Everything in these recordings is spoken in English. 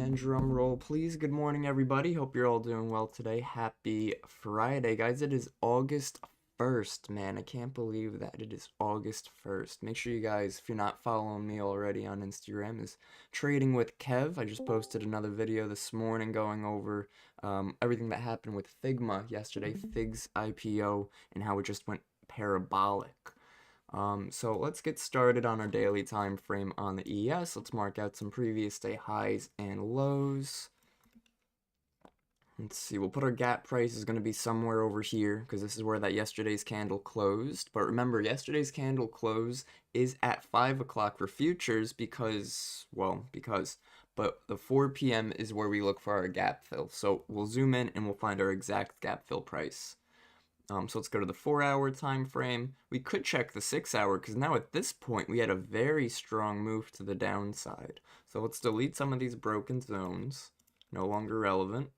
And drum roll, please. Good morning, everybody. Hope you're all doing well today. Happy Friday, guys. It is August 1st, man. I can't believe that it is August 1st. Make sure you guys, if you're not following me already on Instagram, is Trading with Kev. I just posted another video this morning going over everything that happened with Figma yesterday, Fig's IPO, and how it just went parabolic. So let's get started on our daily time frame on the ES. Let's mark out some previous day highs and lows. Let's see, we'll put our gap price is going to be somewhere over here because this is where that yesterday's candle closed. But remember, yesterday's candle close is at 5 o'clock for futures but the 4 p.m. is where we look for our gap fill. So we'll zoom in and we'll find our exact gap fill price. So let's go to the 4-hour time frame. We could check the 6-hour because now at this point we had a very strong move to the downside. So let's delete some of these broken zones, no longer relevant.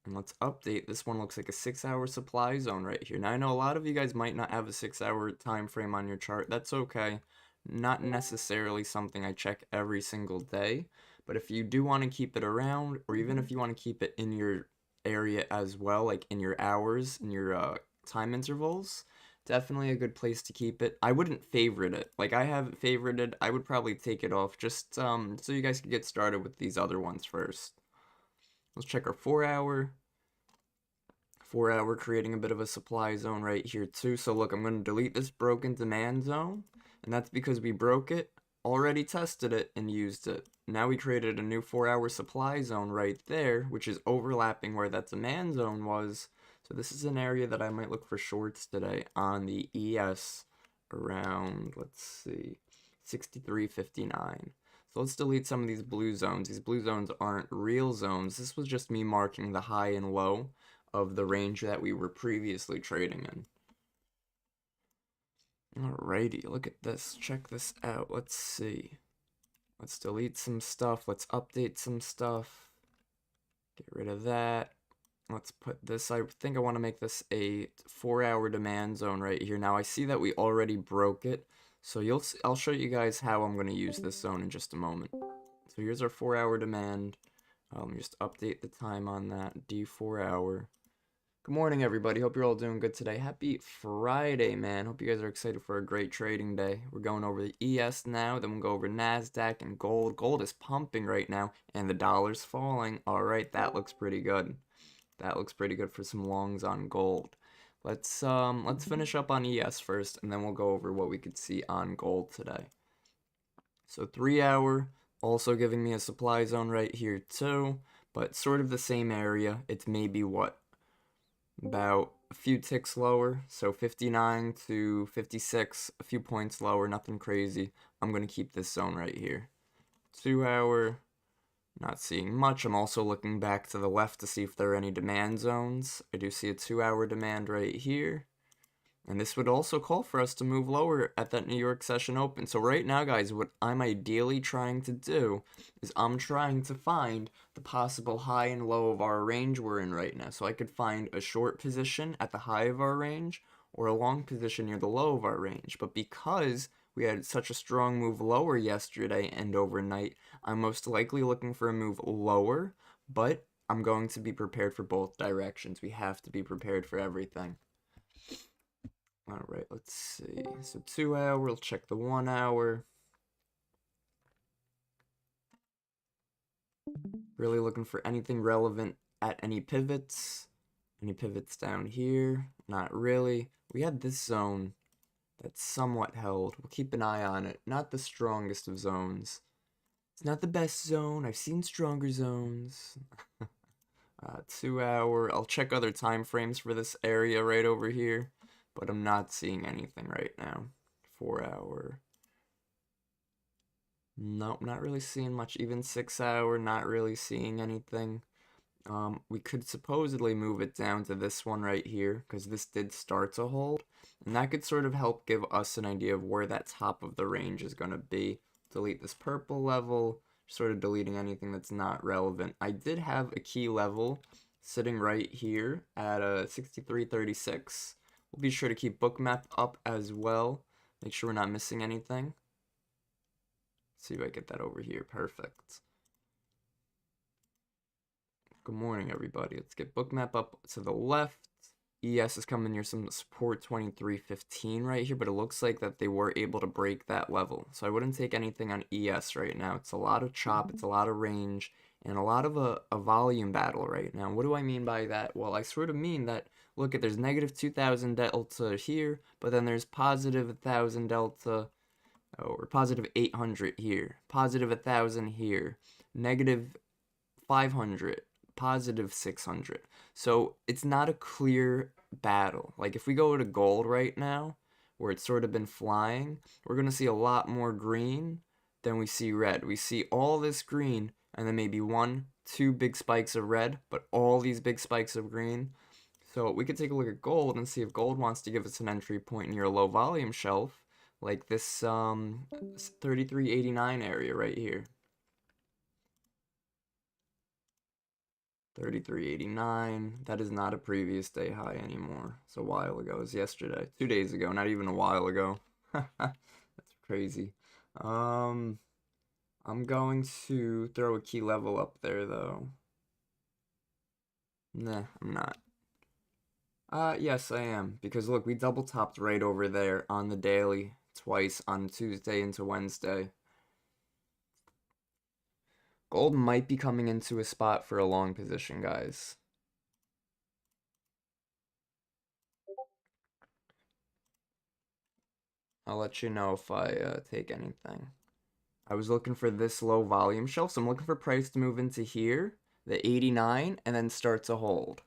And let's update. This one looks like a 6-hour supply zone right here. Now I know a lot of you guys might not have a 6-hour time frame on your chart. That's okay. Not necessarily something I check every single day. But if you do want to keep it around, or even if you want to keep it in your area as well, like in your hours, in your time intervals, definitely a good place to keep it. I wouldn't favorite it. Like, I have it favorited. I would probably take it off just so you guys can get started with these other ones first. Let's check our 4-hour. 4-hour creating a bit of a supply zone right here too. So look, I'm going to delete this broken demand zone, and that's because we broke it, already tested it, and used it. Now we created a new 4-hour supply zone right there, which is overlapping where that demand zone was. So this is an area that I might look for shorts today on the ES around, let's see, 63.59. So let's delete some of these blue zones. These blue zones aren't real zones. This was just me marking the high and low of the range that we were previously trading in. Alrighty, look at this. Check this out. Let's see. Let's delete some stuff. Let's update some stuff. Get rid of that. Let's put this, I think I want to make this a 4-hour demand zone right here. Now I see that we already broke it, so I'll show you guys how I'm going to use this zone in just a moment. So here's our 4-hour demand. Just update the time on that, D4-hour. Good morning, everybody. Hope you're all doing good today. Happy Friday, man. Hope you guys are excited for a great trading day. We're going over the ES now, then we'll go over NASDAQ and gold. Gold is pumping right now, and the dollar's falling. All right, that looks pretty good. That looks pretty good for some longs on gold. Let's finish up on ES first, and then we'll go over what we could see on gold today. So 3-hour, also giving me a supply zone right here too, but sort of the same area. It's maybe what, about a few ticks lower, so 59 to 56, a few points lower, nothing crazy. I'm going to keep this zone right here. 2-hour, not seeing much. I'm also looking back to the left to see if there are any demand zones. I do see a 2-hour demand right here. And this would also call for us to move lower at that New York session open. So right now, guys, what I'm ideally trying to do is I'm trying to find the possible high and low of our range we're in right now. So I could find a short position at the high of our range or a long position near the low of our range. But because we had such a strong move lower yesterday and overnight, I'm most likely looking for a move lower, but I'm going to be prepared for both directions. We have to be prepared for everything. Alright, let's see. So 2-hour, we'll check the 1-hour. Really looking for anything relevant at any pivots. Any pivots down here? Not really. We had this zone that's somewhat held. We'll keep an eye on it. Not the strongest of zones. It's not the best zone. I've seen stronger zones. 2-hour. I'll check other time frames for this area right over here, but I'm not seeing anything right now. 4-hour. Nope, not really seeing much. Even 6-hour, not really seeing anything. We could supposedly move it down to this one right here, because this did start to hold. And that could sort of help give us an idea of where that top of the range is going to be. Delete this purple level, sort of deleting anything that's not relevant. I did have a key level sitting right here at 63.36. We'll be sure to keep bookmap up as well. Make sure we're not missing anything. See if I get that over here. Perfect. Good morning, everybody. Let's get bookmap up to the left. ES is coming near some support 2315 right here, but it looks like that they were able to break that level. So I wouldn't take anything on ES right now. It's a lot of chop, it's a lot of range, and a lot of a volume battle right now. What do I mean by that? Well, I sort of mean that, look, there's negative 2000 delta here, but then there's positive 1000 delta, or positive 800 here, positive 1000 here, negative 500, positive 600. So it's not a clear battle. Like if we go to gold right now, where it's sort of been flying, we're going to see a lot more green than we see red. We see all this green and then maybe 1, 2 big spikes of red, but all these big spikes of green. So we could take a look at gold and see if gold wants to give us an entry point near a low volume shelf, like this 3389 area right here. 3389. That is not a previous day high anymore. It's a while ago. It was yesterday. 2 days ago. Not even a while ago. That's crazy. I'm going to throw a key level up there, though. Nah, I'm not. Yes, I am. Because, look, we double topped right over there on the daily twice on Tuesday into Wednesday. Gold might be coming into a spot for a long position, guys. I'll let you know if I take anything. I was looking for this low volume shelf, so I'm looking for price to move into here, the 89, and then start to hold.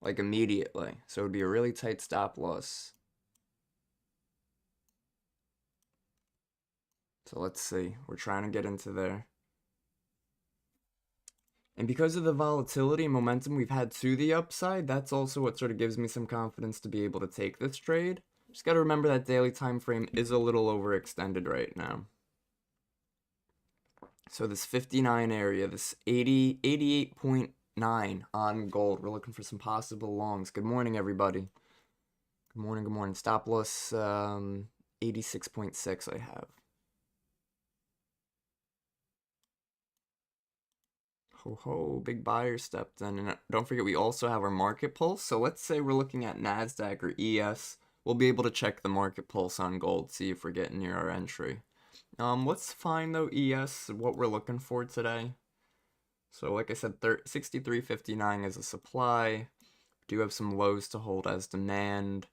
Like immediately. So it would be a really tight stop loss. So let's see. We're trying to get into there. And because of the volatility and momentum we've had to the upside, that's also what sort of gives me some confidence to be able to take this trade. Just got to remember that daily time frame is a little overextended right now. So this 59 area, this 88.9 on gold. We're looking for some possible longs. Good morning, everybody. Good morning, good morning. Stop loss 86.6 I have. Ho ho, big buyer stepped in. And don't forget, we also have our market pulse. So let's say we're looking at NASDAQ or ES. We'll be able to check the market pulse on gold, see if we're getting near our entry. Let's find, though, ES, what we're looking for today. So like I said, 63.59 as a supply. Do have some lows to hold as demand.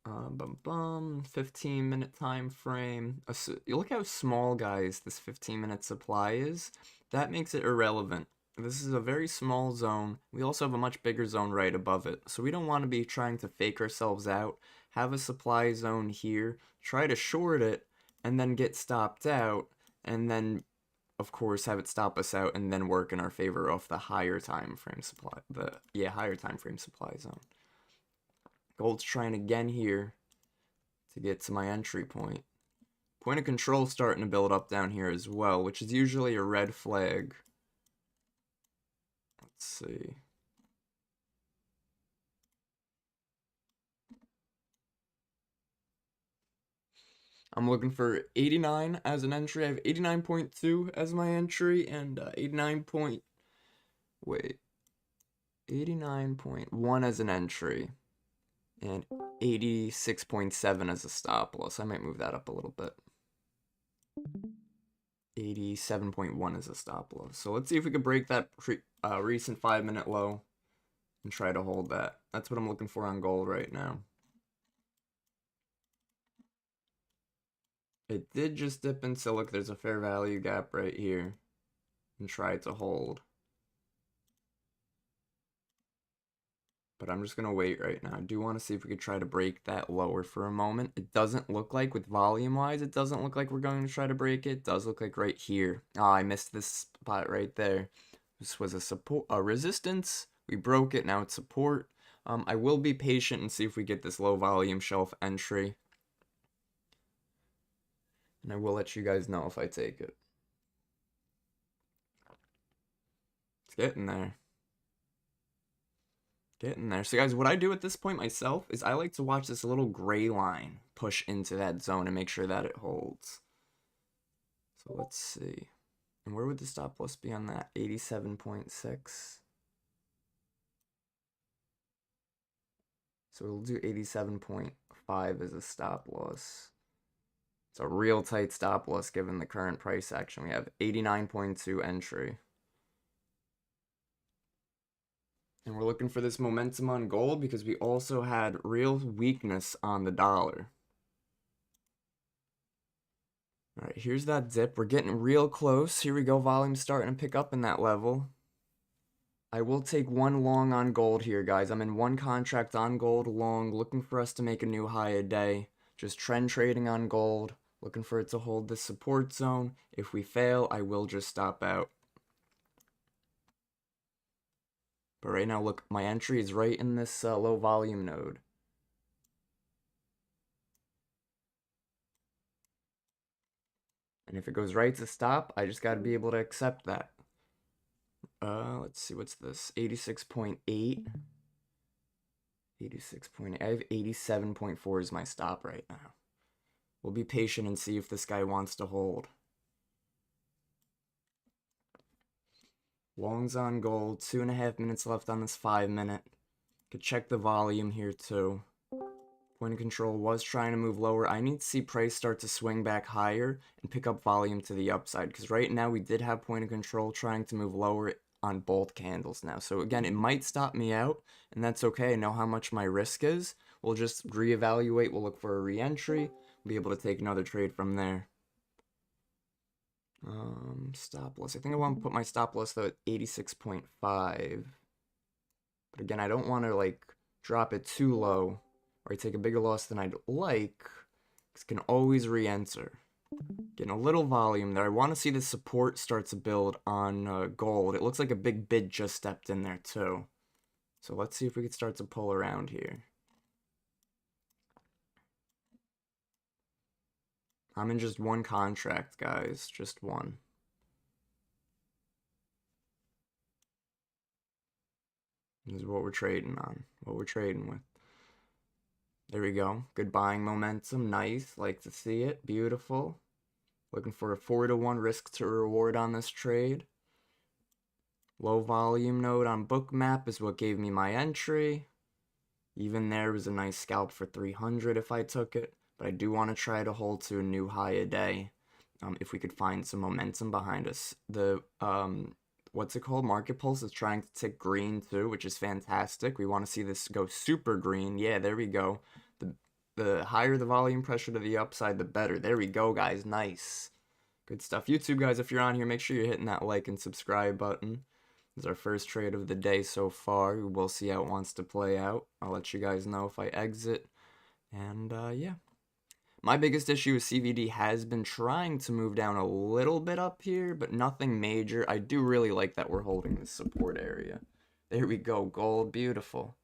15-minute time frame. You look how small, guys, this 15-minute supply is. That makes it irrelevant. This is a very small zone. We also have a much bigger zone right above it. So we don't want to be trying to fake ourselves out. Have a supply zone here. Try to short it and then get stopped out. And then, of course, have it stop us out and then work in our favor off the higher time frame supply. Higher time frame supply zone. Gold's trying again here to get to my entry point. Point of control starting to build up down here as well, which is usually a red flag. Let's see. I'm looking for 89 as an entry. I have 89.2 as my entry and 89.1 as an entry. And 86.7 as a stop loss. I might move that up a little bit. 87.1 as a stop loss. So let's see if we can break that recent 5-minute low and try to hold that. That's what I'm looking for on gold right now. It did just dip into, look, there's a fair value gap right here, and try to hold. But I'm just going to wait right now. I do want to see if we could try to break that lower for a moment. It doesn't look like, with volume-wise, it doesn't look like we're going to try to break it. It does look like right here. I missed this spot right there. This was a resistance. We broke it. Now it's support. I will be patient and see if we get this low volume shelf entry. And I will let you guys know if I take it. It's getting there. Getting there. So guys, what I do at this point myself is I like to watch this little gray line push into that zone and make sure that it holds. So let's see. And where would the stop loss be on that? 87.6. So we'll do 87.5 as a stop loss. It's a real tight stop loss given the current price action. We have 89.2 entry. And we're looking for this momentum on gold because we also had real weakness on the dollar. All right, here's that dip. We're getting real close. Here we go. Volume starting to pick up in that level. I will take one long on gold here, guys. I'm in one contract on gold long, looking for us to make a new high a day. Just trend trading on gold, looking for it to hold the support zone. If we fail, I will just stop out. But right now, look, my entry is right in this low volume node. And if it goes right to stop, I just got to be able to accept that. Let's see, what's this? 86.8. 86.8. I have 87.4 as my stop right now. We'll be patient and see if this guy wants to hold. Longs on gold. 2.5 minutes left on this 5-minute. Could check the volume here too. Point of control was trying to move lower. I need to see price start to swing back higher and pick up volume to the upside. Because right now we did have point of control trying to move lower on both candles now. So again, it might stop me out. And that's okay. I know how much my risk is. We'll just reevaluate. We'll look for a re-entry. We'll be able to take another trade from there. Stop loss. I think I want to put my stop loss though at 86.5. But again, I don't want to like drop it too low or I take a bigger loss than I'd like. Because it can always re-enter. Getting a little volume there. I want to see the support start to build on gold. It looks like a big bid just stepped in there too. So let's see if we can start to pull around here. I'm in just one contract, guys. Just one. This is what we're trading on. What we're trading with. There we go. Good buying momentum. Nice. Like to see it. Beautiful. Looking for a 4-to-1 risk to reward on this trade. Low volume node on Bookmap is what gave me my entry. Even there was a nice scalp for 300 if I took it. But I do want to try to hold to a new high a day. If we could find some momentum behind us. The what's it called? Market Pulse is trying to tick green too, which is fantastic. We want to see this go super green. Yeah, there we go. The higher the volume pressure to the upside, the better. There we go, guys. Nice. Good stuff. YouTube, guys, if you're on here, make sure you're hitting that like and subscribe button. This is our first trade of the day so far. We'll see how it wants to play out. I'll let you guys know if I exit. And, yeah. My biggest issue is CVD has been trying to move down a little bit up here, but nothing major. I do really like that we're holding this support area. There we go. Gold. Beautiful.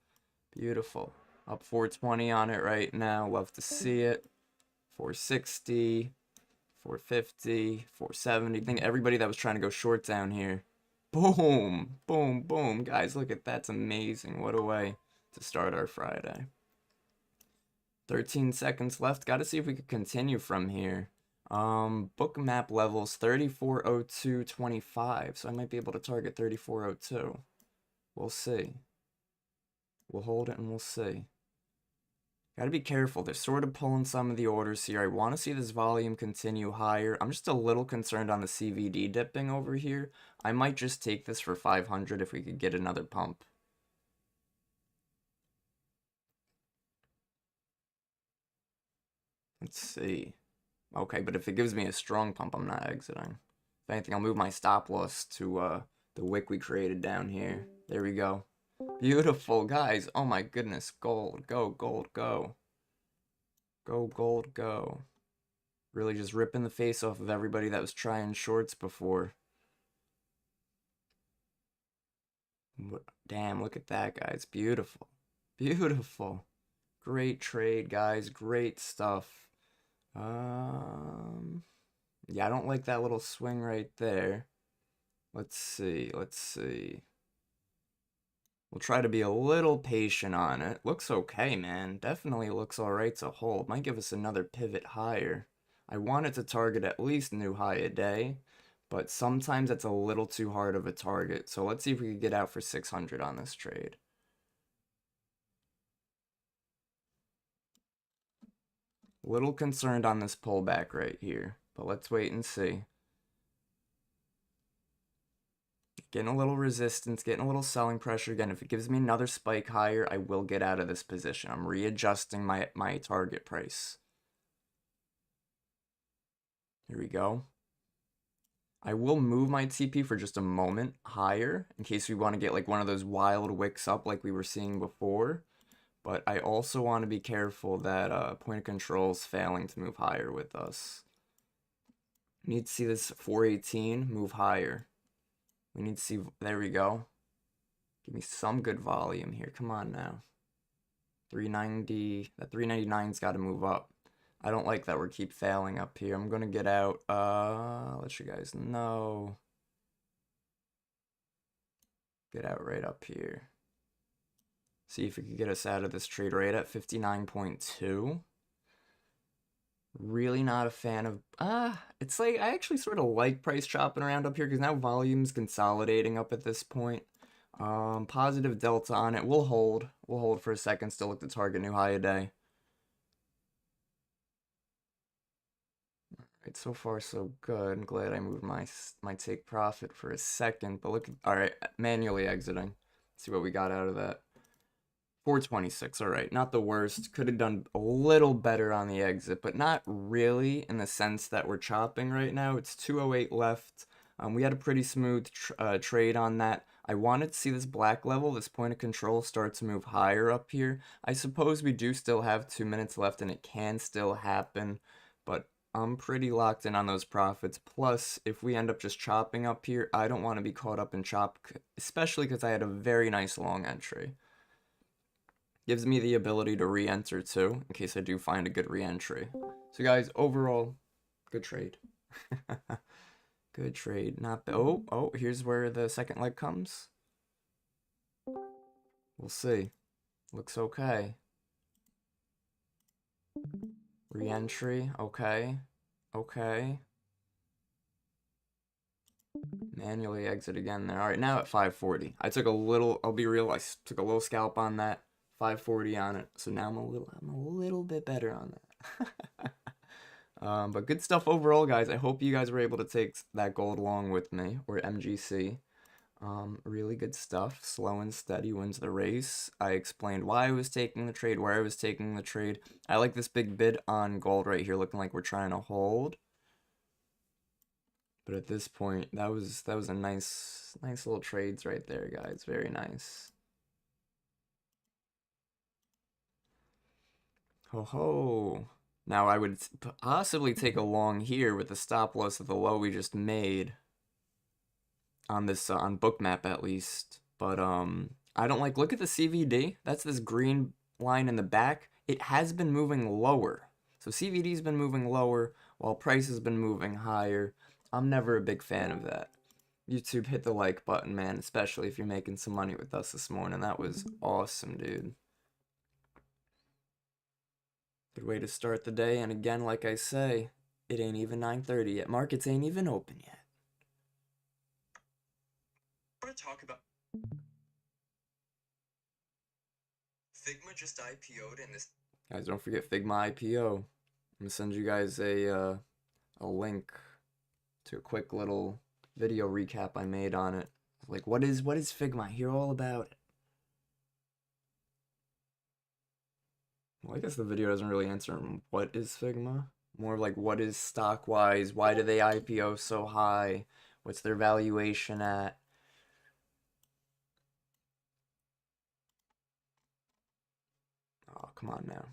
Beautiful. Up 420 on it right now. Love to see it. 460, 450, 470. I think everybody that was trying to go short down here. Boom. Boom, boom. Guys, look at that. That's amazing. What a way to start our Friday. 13 seconds left. Got to see if we could continue from here. Bookmap levels 3402.25. So I might be able to target 3402. We'll see. We'll hold it and we'll see. Gotta be careful. They're sort of pulling some of the orders here. I want to see this volume continue higher. I'm just a little concerned on the CVD dipping over here. I might just take this for 500 if we could get another pump. Let's see. Okay, but if it gives me a strong pump, I'm not exiting. If anything, I'll move my stop loss to the wick we created down here. There we go. Beautiful, guys. Oh my goodness. Gold. Go, gold, go. Go, gold, go. Really just ripping the face off of everybody that was trying shorts before. Damn, look at that, guys. Beautiful. Beautiful. Great trade, guys. Great stuff. Yeah, I don't like that little swing right there. Let's see. Let's see. We'll try to be a little patient on it. Looks okay, man. Definitely looks alright to hold. Might give us another pivot higher. I want it to target at least new high a day, but sometimes it's a little too hard of a target. So let's see if we can get out for 600 on this trade. Little concerned on this pullback right here, but let's wait and see. Getting a little resistance, getting a little selling pressure. Again, if it gives me another spike higher, I will get out of this position. I'm readjusting my target price. Here we go. I will move my TP for just a moment higher in case we want to get like one of those wild wicks up like we were seeing before. But I also want to be careful that point of control is failing to move higher with us. We need to see this 418 move higher. We need to see, there we go. Give me some good volume here. Come on now. 390, that 399's got to move up. I don't like that we keep failing up here. I'm going to get out, let you guys know. Get out right up here. See if we could get us out of this trade right at 59.2. Really not a fan of, it's like, I actually sort of like price chopping around up here because now volume's consolidating up at this point. Positive delta on it. We'll hold for a second, still look to target new high a day. Alright, so far so good. I'm glad I moved my take profit for a second, but look, alright, manually exiting. See what we got out of that. 426, all right, not the worst. Could have done a little better on the exit, but not really in the sense that we're chopping right now. It's 208 left. We had a pretty smooth trade on that. I wanted to see this black level, this point of control, start to move higher up here. I suppose we do still have 2 minutes left and it can still happen, but I'm pretty locked in on those profits. Plus, if we end up just chopping up here, I don't want to be caught up in chop, especially because I had a very nice long entry. Gives me the ability to re-enter too, in case I do find a good re-entry. So guys, overall, good trade. Good trade. Not bad. Oh, here's where the second leg comes. We'll see. Looks okay. Re-entry, okay. Okay. Manually exit again there. Alright, now at 540. I took a little, I'll be real, I took a little scalp on that. 540 on it, so now I'm a little bit better on that. But good stuff overall, guys. I hope you guys were able to take that gold along with me, or MGC. Really good stuff. Slow and steady wins the race. I explained why I was taking the trade, where I was taking the trade. I like this big bid on gold right here, looking like we're trying to hold. But at this point, that was a nice little trades right there, guys. Very nice. Ho ho. Now I would possibly take a long here with the stop loss of the low we just made on this on Bookmap at least. But I don't like, look at the CVD. That's this green line in the back. It has been moving lower. So CVD's been moving lower while price has been moving higher. I'm never a big fan of that. YouTube, hit the like button, man, especially if you're making some money with us this morning. That was awesome, dude. Good way to start the day, and again, like I say, it ain't even 9:30 yet. Markets ain't even open yet. I want to talk about Figma just IPO'd in this. Guys, don't forget Figma IPO. I'm gonna send you guys a link to a quick little video recap I made on it. Like, what is Figma? I hear all about it. Well, I guess the video doesn't really answer what is Figma. More like what is stock-wise, why do they IPO so high, what's their valuation at. Oh, come on now.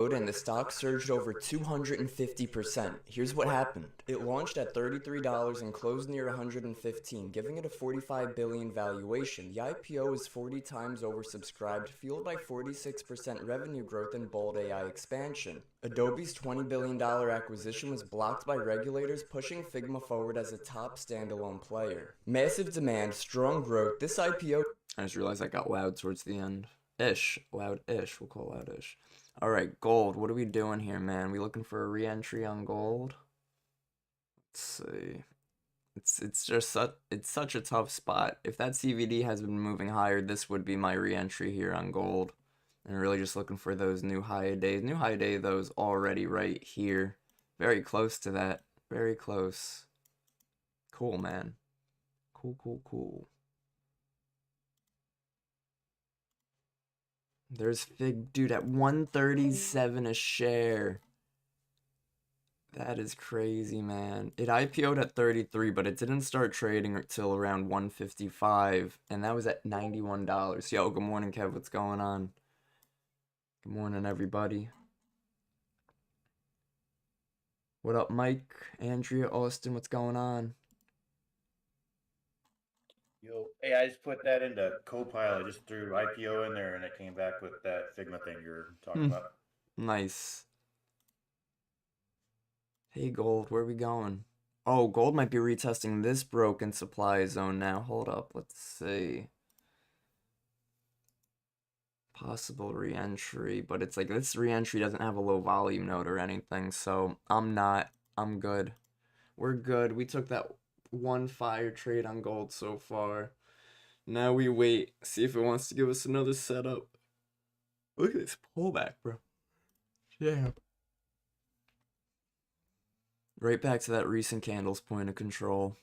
And the stock surged over 250%. Here's what happened. It launched at $33 and closed near $115, giving it a $45 billion valuation. The IPO is 40 times oversubscribed, fueled by 46% revenue growth and bold AI expansion. Adobe's $20 billion acquisition was blocked by regulators, pushing Figma forward as a top standalone player. Massive demand, strong growth. This IPO... I just realized I got loud towards the end. Loud-ish. We'll call loud-ish. All right, gold. What are we doing here, man? We looking for a re-entry on gold? Let's see. It's just such a tough spot. If that CVD has been moving higher, this would be my re-entry here on gold. And really just looking for those new high days. New high day, those already right here. Very close to that. Very close. Cool, man. Cool, cool, cool. There's Fig, dude, at 137 a share. That is crazy, man. It IPO'd at 33, but it didn't start trading until around 155, and that was at $91. Yo, good morning, Kev. What's going on? Good morning, everybody. What up, Mike, Andrea, Austin? What's going on? Yo, hey, I just put that into Copilot. I just threw IPO in there, and it came back with that Figma thing you're talking about. Nice. Hey, gold, where are we going? Oh, gold might be retesting this broken supply zone now. Hold up, let's see. Possible re-entry, but it's like this re-entry doesn't have a low volume node or anything, so I'm good. We're good. We took that one fire trade on gold so far. Now we wait, see if it wants to give us another setup. Look at this pullback, bro. Yeah. Right back to that recent candles point of control.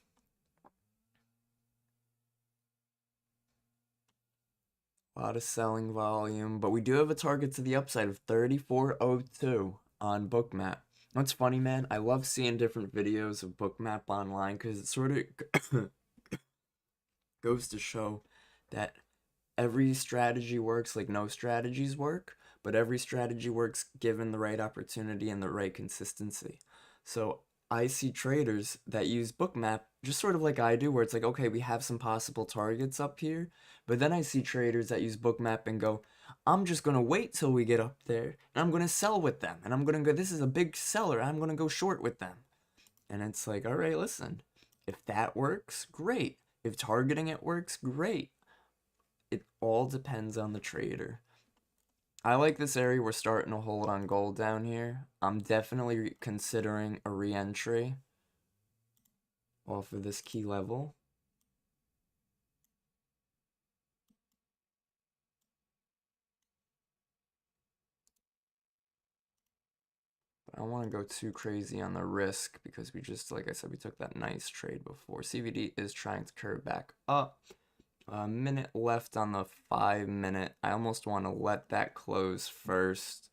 A lot of selling volume, but we do have a target to the upside of 3402 on Bookmap. What's funny, man? I love seeing different videos of Bookmap online because it sort of goes to show that every strategy works like no strategies work, but every strategy works given the right opportunity and the right consistency. So I see traders that use Bookmap just sort of like I do, where it's like, okay, we have some possible targets up here, but then I see traders that use Bookmap and go, I'm just gonna wait till we get up there and I'm gonna sell with them and I'm gonna go, this is a big seller, I'm gonna go short with them. And it's like, all right, listen, if that works, great. If targeting it works, great. It all depends on the trader. I like this area we're starting to hold on gold down here. I'm definitely considering a re-entry off of this key level. But I don't want to go too crazy on the risk because we just, like I said, we took that nice trade before. CVD is trying to curve back up. A minute left on the 5 minute. I almost want to let that close first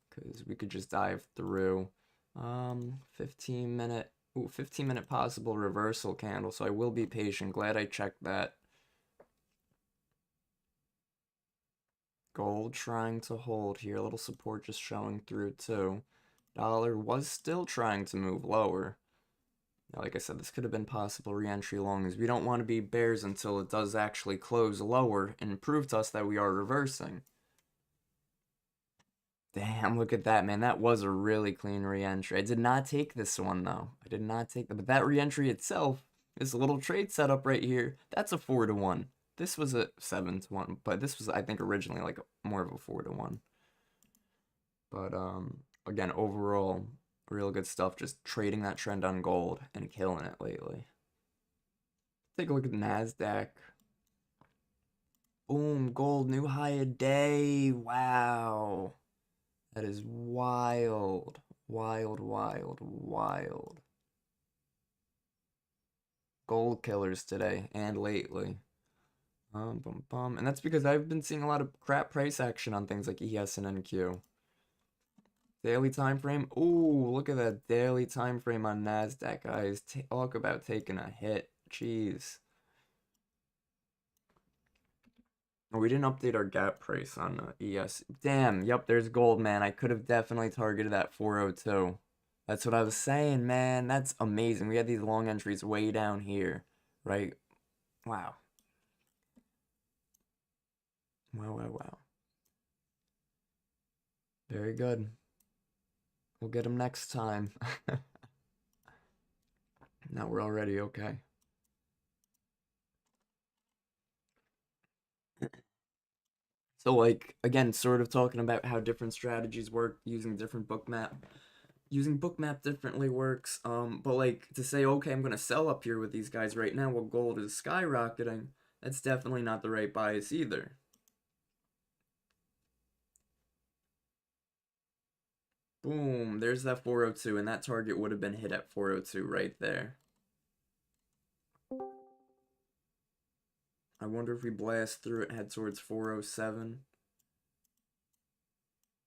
because we could just dive through. 15 minute. Ooh, 15-minute possible reversal candle, so I will be patient. Glad I checked that. Gold trying to hold here. A little support just showing through too. Dollar was still trying to move lower. Now, like I said, this could have been possible re-entry long as we don't want to be bears until it does actually close lower and prove to us that we are reversing. Damn, look at that, man. That was a really clean re-entry. I did not take this one, though. I did not take that. But that re-entry itself, this little trade setup right here, that's a 4-1. This was a 7-1, but this was, I think, originally like more of a 4-1. But, again, overall, real good stuff. Just trading that trend on gold and killing it lately. Take a look at NASDAQ. Boom, gold, new high a day. Wow. That is wild. Wild, wild, wild. Gold killers today and lately. And that's because I've been seeing a lot of crap price action on things like ES and NQ. Daily time frame. Ooh, look at that daily time frame on NASDAQ, guys. Talk about taking a hit. Jeez. Oh, we didn't update our gap price on ES. Damn, yep, there's gold, man. I could have definitely targeted that 402. That's what I was saying, man. That's amazing. We had these long entries way down here, right? Wow. Wow, wow, wow. Very good. We'll get them next time. Now we're already okay. So like again, sort of talking about how different strategies work using different bookmap. Using bookmap differently works. But like to say, okay, I'm gonna sell up here with these guys right now while gold is skyrocketing, that's definitely not the right bias either. Boom, there's that 402, and that target would have been hit at 402 right there. I wonder if we blast through it, head towards 407.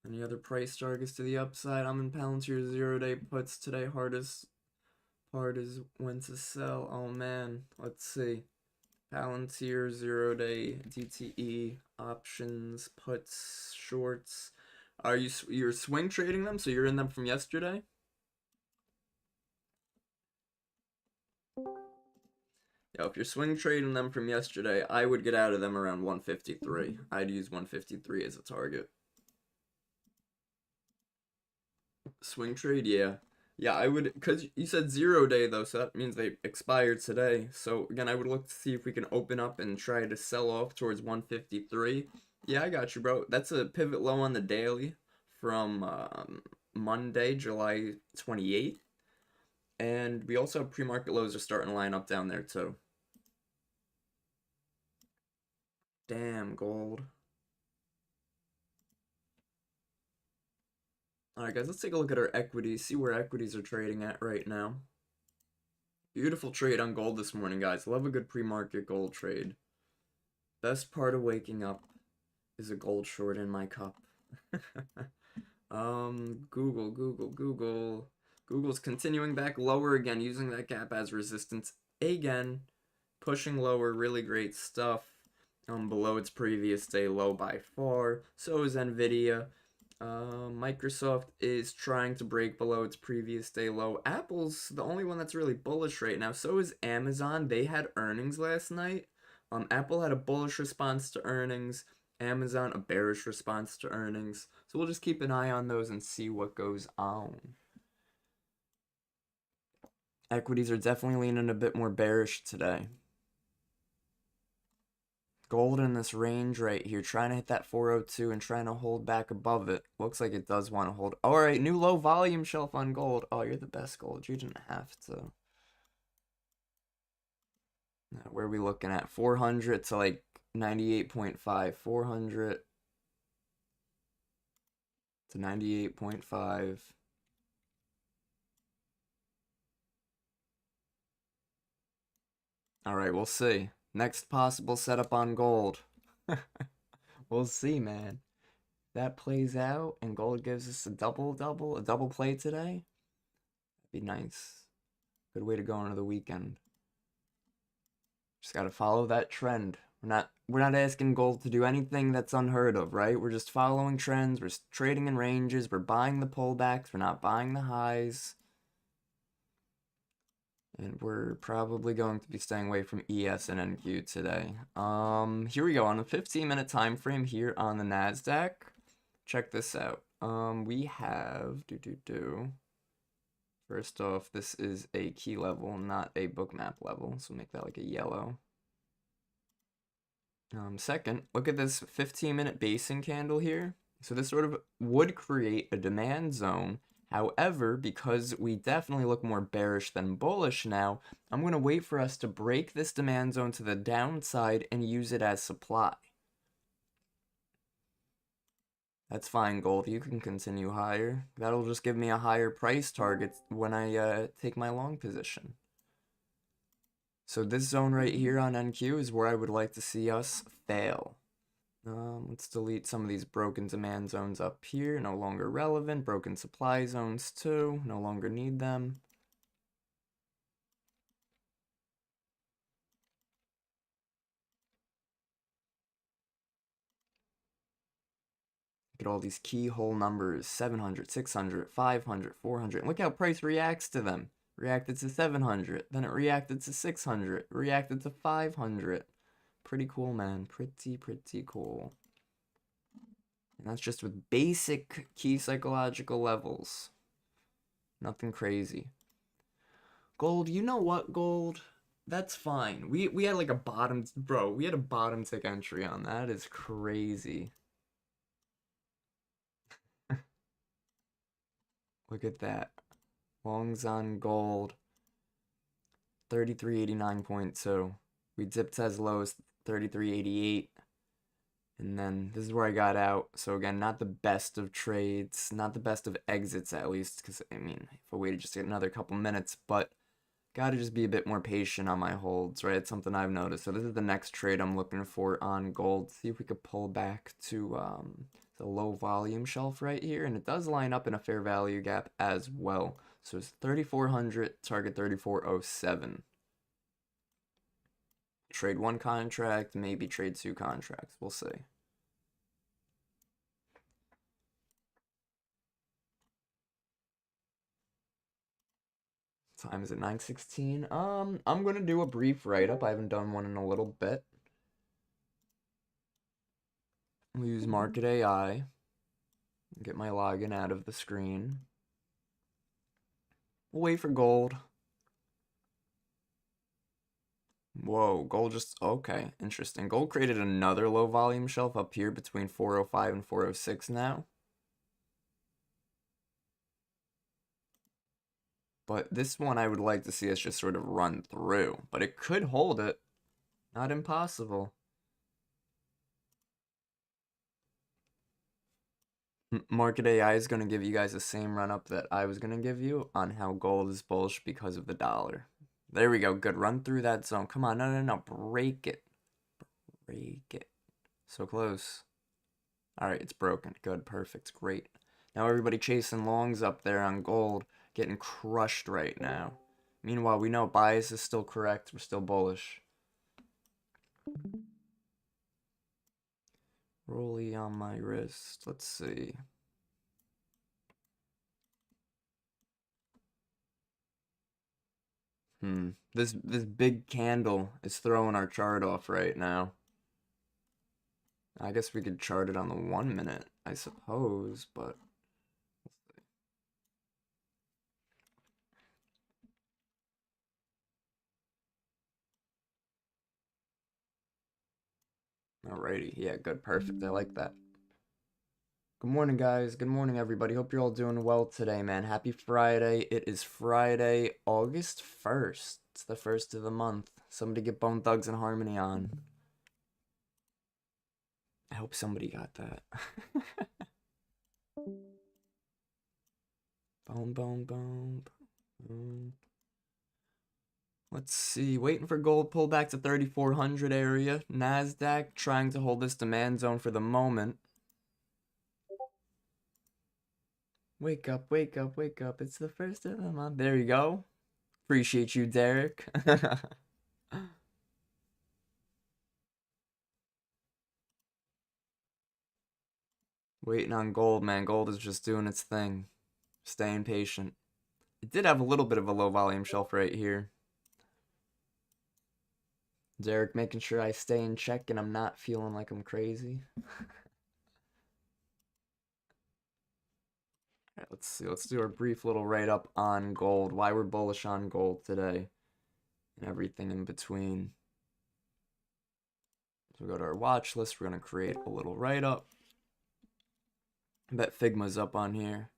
Any other price targets to the upside? I'm in Palantir 0-day puts today. Hardest part is when to sell. Oh man, let's see. Palantir 0-day DTE options puts shorts. Are you're swing trading them? So you're in them from yesterday? Yeah, if you're swing trading them from yesterday, I would get out of them around 153. I'd use 153 as a target. Swing trade, yeah. Yeah, I would, because you said 0-day though, so that means they expired today. So again, I would look to see if we can open up and try to sell off towards 153. Yeah, I got you, bro. That's a pivot low on the daily from Monday, July 28th. And we also have pre-market lows are starting to line up down there too. Damn, gold. Alright guys, let's take a look at our equities, see where equities are trading at right now. Beautiful trade on gold this morning, guys. Love a good pre-market gold trade. Best part of waking up is a gold short in my cup. Google. Google's continuing back lower again, using that gap as resistance again. Pushing lower, really great stuff. Below its previous day low by far. So is Nvidia. Microsoft is trying to break below its previous day low. Apple's the only one that's really bullish right now. So is Amazon. They had earnings last night. Apple had a bullish response to earnings. Amazon a bearish response to earnings. So we'll just keep an eye on those and see what goes on. Equities are definitely leaning a bit more bearish today. Gold in this range right here, trying to hit that 402 and trying to hold back above it. Looks like it does want to hold. All right, new low volume shelf on gold. Oh, you're the best, gold. You didn't have to. Now, where are we looking at? 400 to like 98.5. 400 to 98.5. All right, we'll see. Next possible setup on gold. We'll see, man. That plays out and gold gives us a double play today. That'd be nice. Good way to go into the weekend. Just gotta follow that trend. We're not asking gold to do anything that's unheard of, right? We're just following trends. We're trading in ranges. We're buying the pullbacks. We're not buying the highs. And we're probably going to be staying away from ES and NQ today. Here we go on a 15-minute time frame here on the NASDAQ. Check this out. We have First off, this is a key level, not a bookmap level, so make that like a yellow. Second, look at this 15-minute basing candle here. So this sort of would create a demand zone. However, because we definitely look more bearish than bullish now, I'm going to wait for us to break this demand zone to the downside and use it as supply. That's fine, gold. You can continue higher. That'll just give me a higher price target when I take my long position. So this zone right here on NQ is where I would like to see us fail. Let's delete some of these broken demand zones up here. No longer relevant. Broken supply zones too. No longer need them. Look at all these keyhole numbers. 700, 600, 500, 400. And look how price reacts to them. Reacted to 700. Then it reacted to 600. Reacted to 500. Pretty cool, man. Pretty cool. And that's just with basic key psychological levels. Nothing crazy. Gold, you know what, gold? That's fine. We had like a bottom, bro, we had a bottom tick entry on that. Is crazy. Look at that. Longs on gold. 33.89.2. We dipped as low as 33.88. And then this is where I got out. So again, not the best of trades, not the best of exits at least, because I mean, if I waited just another couple minutes, but gotta just be a bit more patient on my holds, right? It's something I've noticed. So this is the next trade I'm looking for on gold. See if we could pull back to the low volume shelf right here, and it does line up in a fair value gap as well. So it's 3,400, target 3,407. Trade one contract, maybe trade two contracts. We'll see. Time is at 9:16. I'm gonna do a brief write-up. I haven't done one in a little bit. We'll use Market AI. Get my login out of the screen. We'll wait for gold. Whoa, gold just, okay, interesting. Gold created another low volume shelf up here between 405 and 406 now. But this one I would like to see us just sort of run through. But it could hold it. Not impossible. Market AI is going to give you guys the same run up that I was going to give you on how gold is bullish because of the dollar. There we go. Good. Run through that zone. Come on. No, no, no. Break it. Break it. So close. All right. It's broken. Good. Perfect. Great. Now everybody chasing longs up there on gold. Getting crushed right now. Meanwhile, we know bias is still correct. We're still bullish. Rolly on my wrist. Let's see. This big candle is throwing our chart off right now. I guess we could chart it on the 1 minute, I suppose, but alrighty. Yeah, good, perfect. I like that. Good morning, guys. Good morning, everybody. Hope you're all doing well today, man. Happy Friday. It is Friday, August 1st. It's the first of the month. Somebody get Bone Thugs and Harmony on. I hope somebody got that. Boom, boom, boom, boom. Let's see. Waiting for gold pull back to 3,400 area. NASDAQ trying to hold this demand zone for the moment. Wake up, wake up, wake up. It's the first of the month. There you go. Appreciate you, Derek. Waiting on gold, man. Gold is just doing its thing. Staying patient. It did have a little bit of a low volume shelf right here. Derek making sure I stay in check and I'm not feeling like I'm crazy. Alright, let's see. Let's do our brief little write-up on gold. Why we're bullish on gold today. And everything in between. So we go to our watch list. We're going to create a little write-up. I bet Figma's up on here.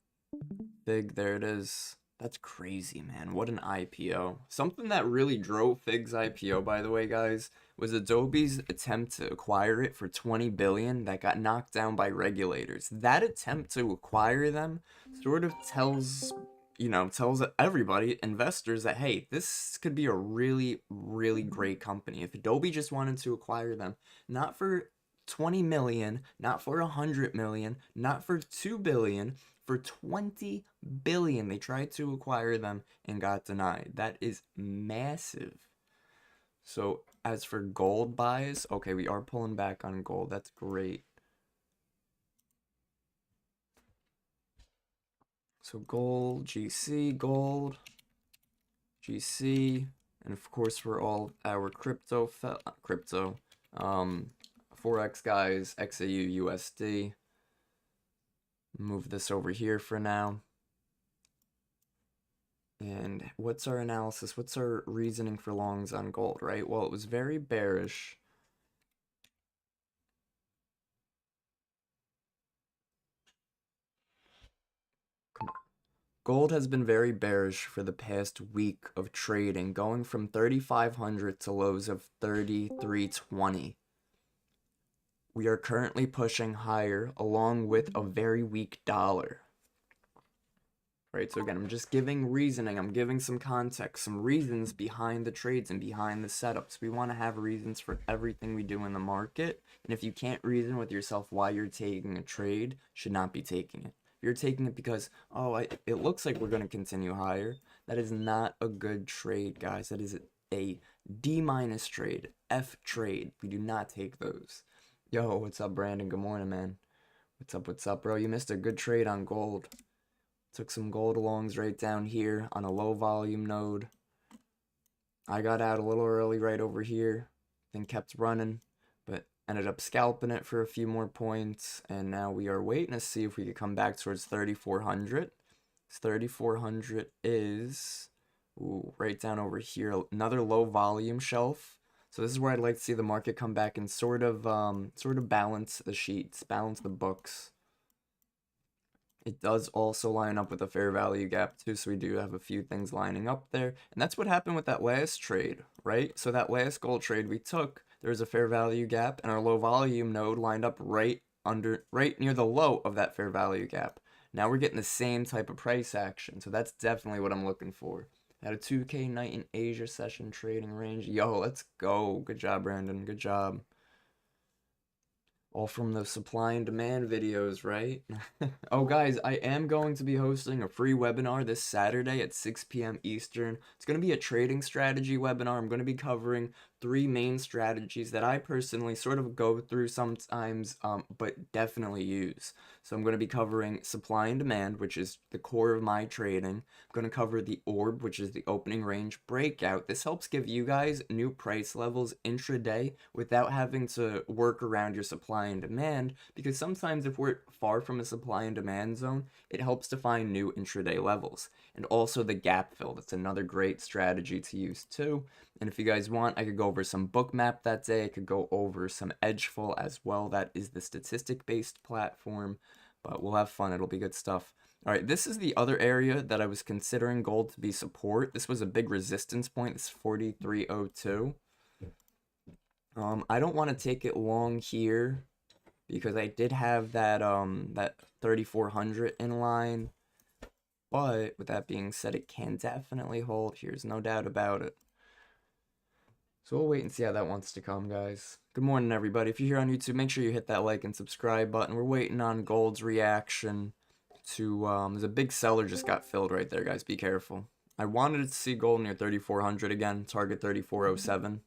Fig, there it is. That's crazy, man. What an IPO. Something that really drove Fig's IPO, by the way, guys, was Adobe's attempt to acquire it for $20 billion that got knocked down by regulators. That attempt to acquire them sort of tells everybody, investors, that, hey, this could be a really, really great company. If Adobe just wanted to acquire them, not for 20 million, not for 100 million, not for 2 billion, for 20 billion. They tried to acquire them and got denied. That is massive. So as for gold buys, okay, we are pulling back on gold. That's great. So gold, GC, gold, GC, and of course for all our Forex guys, XAU, USD. Move this over here for now. And what's our analysis? What's our reasoning for longs on gold, right? Well, it was very bearish. Come on. Gold has been very bearish for the past week of trading, going from 3,500 to lows of 3,320. We are currently pushing higher along with a very weak dollar. Right, so again, I'm just giving reasoning, I'm giving some context, some reasons behind the trades and behind the setups. We want to have reasons for everything we do in the market, and if you can't reason with yourself why you're taking a trade, should not be taking it. If you're taking it because, oh, it looks like we're going to continue higher, that is not a good trade, guys. That is a D- trade, F trade. We do not take those. Yo, what's up, Brandon? Good morning, man. What's up, bro? You missed a good trade on gold. Took some gold longs right down here on a low volume node. I got out a little early right over here, then kept running, but ended up scalping it for a few more points, and now we are waiting to see if we could come back towards 3,400. 3,400 is right down over here, another low volume shelf. So this is where I'd like to see the market come back and sort of balance the sheets, balance the books. It does also line up with a fair value gap too, so we do have a few things lining up there. And that's what happened with that last trade, right? So that last gold trade we took, there was a fair value gap, and our low volume node lined up right near the low of that fair value gap. Now we're getting the same type of price action, so that's definitely what I'm looking for. Had a 2K night in Asia session trading range. Yo, let's go. Good job, Brandon. Good job. All from the supply and demand videos, right? Oh, guys, I am going to be hosting a free webinar this Saturday at 6 p.m. Eastern. It's going to be a trading strategy webinar. I'm going to be covering 3 main strategies that I personally sort of go through sometimes, but definitely use. So I'm going to be covering supply and demand, which is the core of my trading. I'm going to cover the orb, which is the opening range breakout. This helps give you guys new price levels intraday without having to work around your supply and demand, because sometimes if we're far from a supply and demand zone, it helps to find new intraday levels. And also the gap fill. That's another great strategy to use too. And if you guys want, I could go over some bookmap that day. I could go over some Edgeful as well. That is the statistic-based platform. But we'll have fun. It'll be good stuff. All right, this is the other area that I was considering gold to be support. This was a big resistance point. This 43.02. I don't want to take it long here because I did have that 3,400 in line. But with that being said, it can definitely hold. Here's no doubt about it. So we'll wait and see how that wants to come, guys. Good morning, everybody. If you're here on YouTube, make sure you hit that like and subscribe button. We're waiting on gold's reaction to, there's a big seller just got filled right there, guys. Be careful. I wanted to see gold near 3,400 again. Target 3,407.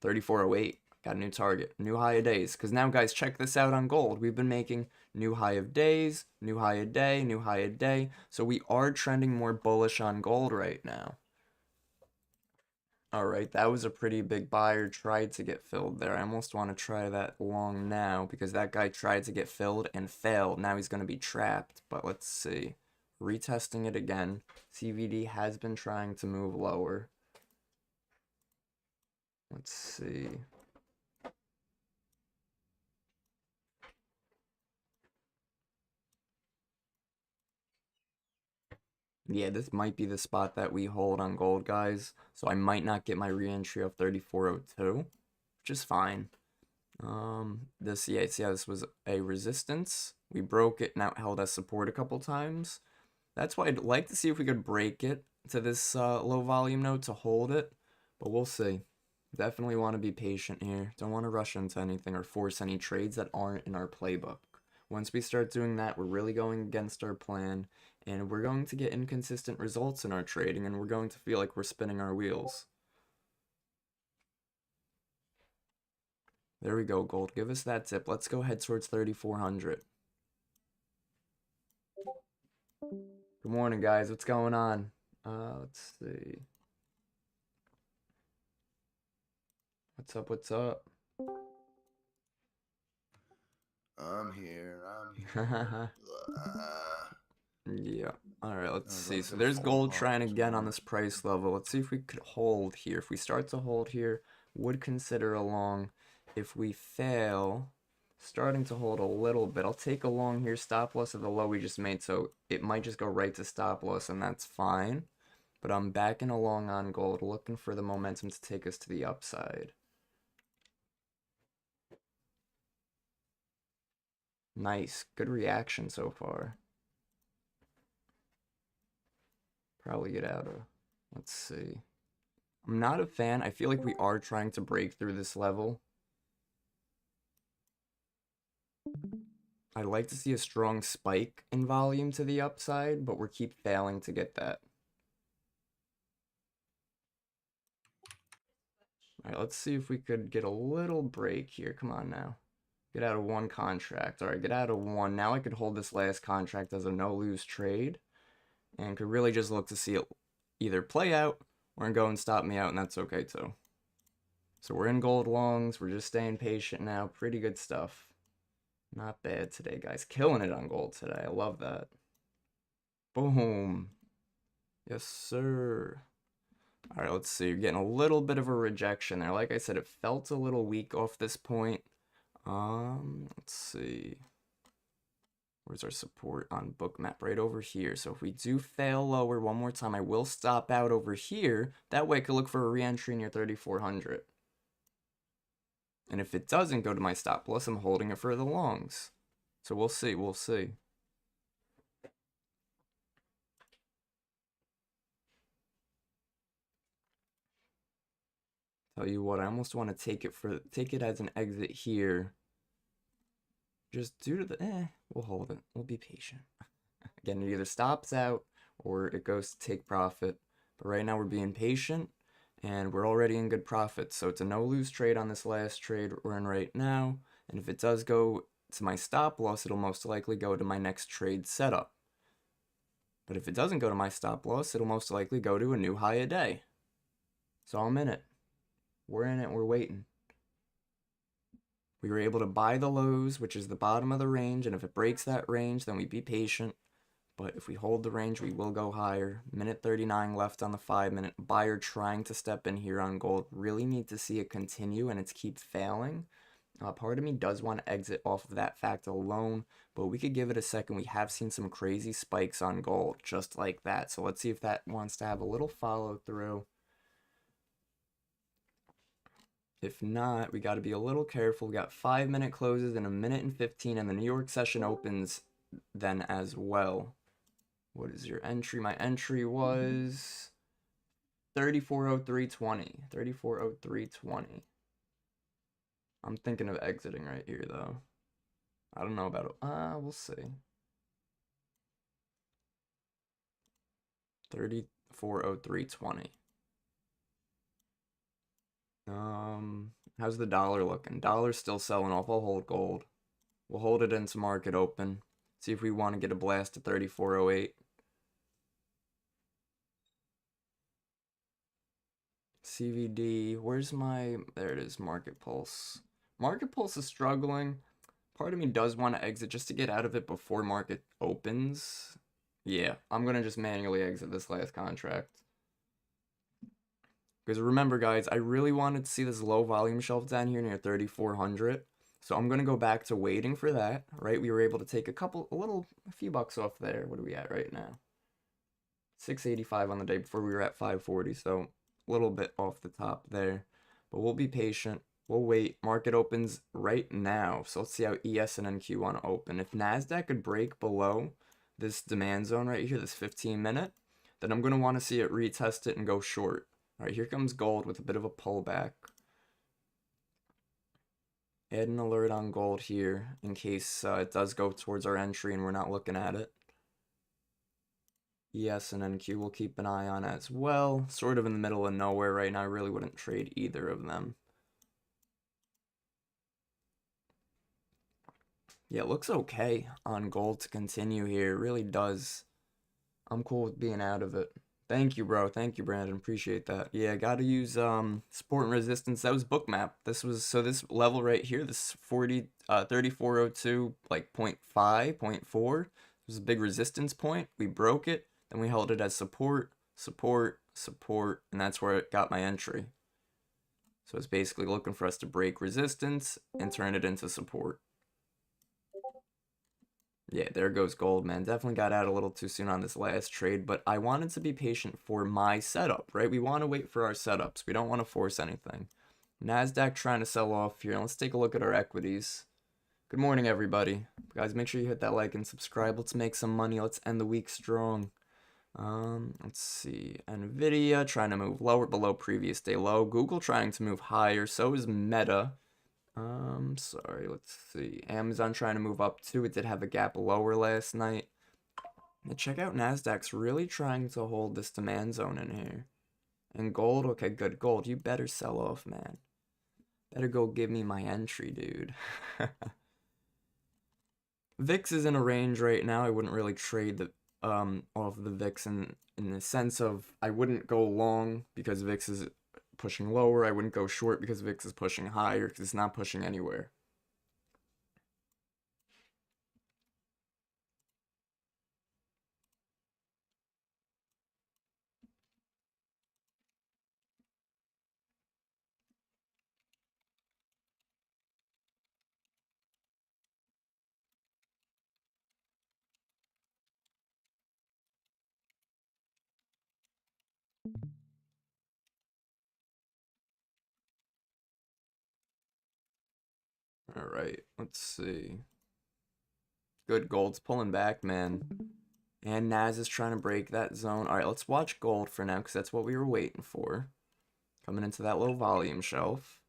3,408. Got a new target. New high of days. Because now, guys, check this out on gold. We've been making new high of days, new high of day, new high of day. So we are trending more bullish on gold right now. All right, that was a pretty big buyer. Tried to get filled there. I almost want to try that long now because that guy tried to get filled and failed. Now he's going to be trapped. But let's see. Retesting it again. CVD has been trying to move lower. Let's see. Yeah, this might be the spot that we hold on gold, guys. So I might not get my re-entry of 3,402, which is fine. See how this was a resistance. We broke it, now it held as support a couple times. That's why I'd like to see if we could break it to this low volume node to hold it, but we'll see. Definitely want to be patient here. Don't want to rush into anything or force any trades that aren't in our playbook. Once we start doing that, we're really going against our plan, and we're going to get inconsistent results in our trading, and we're going to feel like we're spinning our wheels. There we go, gold. Give us that tip. Let's go head towards 3,400. Good morning, guys. What's going on? Let's see. What's up? I'm here. Yeah. All right, let's see. So there's gold trying again on this price level. Let's see if we could hold here. If we start to hold here, would consider a long. If we fail, Starting to hold a little bit. I'll take a long here. Stop loss of the low we just made, so it might just go right to stop loss, and that's fine. But I'm backing along on gold, looking for the momentum to take us to the upside. Nice. Good reaction so far. Probably get out of... Let's see. I'm not a fan. I feel like we are trying to break through this level. I'd like to see a strong spike in volume to the upside, but we keep failing to get that. Alright, let's see if we could get a little break here. Come on now. Get out of one contract. Alright, get out of one. Now I could hold this last contract as a no-lose trade. And could really just look to see it either play out or go and stop me out, and that's okay too. So we're in gold longs. We're just staying patient now. Pretty good stuff. Not bad today, guys. Killing it on gold today. I love that. Boom. Yes, sir. All right, let's see. You're getting a little bit of a rejection there. Like I said, it felt a little weak off this point. Let's see. Where's our support on Bookmap? Right over here. So if we do fail lower one more time, I will stop out over here. That way I could look for a re-entry near 3,400. And if it doesn't go to my stop loss, I'm holding it for the longs. So we'll see, we'll see. Tell you what, I almost want to take it as an exit here. Just due to the we'll hold it. We'll be patient. Again, it either stops out or it goes to take profit. But right now we're being patient and we're already in good profit. So it's a no-lose trade on this last trade we're in right now. And if it does go to my stop loss, it'll most likely go to my next trade setup. But if it doesn't go to my stop loss, it'll most likely go to a new high a day. So I'm in it. We're in it. We're waiting. We were able to buy the lows, which is the bottom of the range, and if it breaks that range, then we be patient. But if we hold the range, we will go higher. Minute 39 left on the 5-minute. Buyer trying to step in here on gold. Really need to see it continue, and it's keep failing. Part of me does want to exit off of that fact alone, but we could give it a second. We have seen some crazy spikes on gold, just like that. So let's see if that wants to have a little follow-through. If not, we got to be a little careful. We got 5-minute closes in a minute and 15, and the New York session opens then as well. What is your entry? My entry was 3403.20. 3403.20. I'm thinking of exiting right here, though. I don't know about it. We'll see. 3403.20. How's the dollar looking? Dollar's still selling off. I'll hold gold. We'll hold it into market open. See if we want to get a blast to 3408. CVD, where's my... There it is, Market Pulse. Market Pulse is struggling. Part of me does want to exit just to get out of it before market opens. Yeah, I'm going to just manually exit this last contract. Because remember, guys, I really wanted to see this low volume shelf down here near 3,400. So I'm going to go back to waiting for that, right? We were able to take a few bucks off there. What are we at right now? 685 on the day before we were at 540. So a little bit off the top there. But we'll be patient. We'll wait. Market opens right now. So let's see how ES and NQ want to open. If NASDAQ could break below this demand zone right here, this 15-minute, then I'm going to want to see it retest it and go short. All right, here comes gold with a bit of a pullback. Add an alert on gold here in case it does go towards our entry and we're not looking at it. ES and NQ we'll keep an eye on as well. Sort of in the middle of nowhere right now. I really wouldn't trade either of them. Yeah, it looks okay on gold to continue here. It really does. I'm cool with being out of it. Thank you, bro. Thank you, Brandon. Appreciate that. Yeah, gotta use support and resistance. That was Bookmap. This this level right here, this 3402, like 0.5, 0.4. This was a big resistance point. We broke it, then we held it as support, support, support, and that's where it got my entry. So it's basically looking for us to break resistance and turn it into support. Yeah, there goes gold, man. Definitely got out a little too soon on this last trade, but I wanted to be patient for my setup, right? We want to wait for our setups. We don't want to force anything. NASDAQ trying to sell off here. Let's take a look at our equities. Good morning, everybody. Guys, make sure you hit that like and subscribe. Let's make some money. Let's end the week strong. Let's see. Nvidia trying to move lower below previous day low. Google trying to move higher. So is Meta. Sorry, let's see. Amazon trying to move up too. It did have a gap lower last night. And check out NASDAQ's really trying to hold this demand zone in here. And gold, okay, good. Gold, you better sell off, man. Better go give me my entry, dude. VIX is in a range right now. I wouldn't really trade the off the VIX in the sense of I wouldn't go long because VIX is pushing lower. I wouldn't go short because VIX is pushing higher because it's not pushing anywhere. All right, let's see. Good, gold's pulling back, man. And Nas is trying to break that zone. All right, let's watch gold for now because that's what we were waiting for. Coming into that low volume shelf.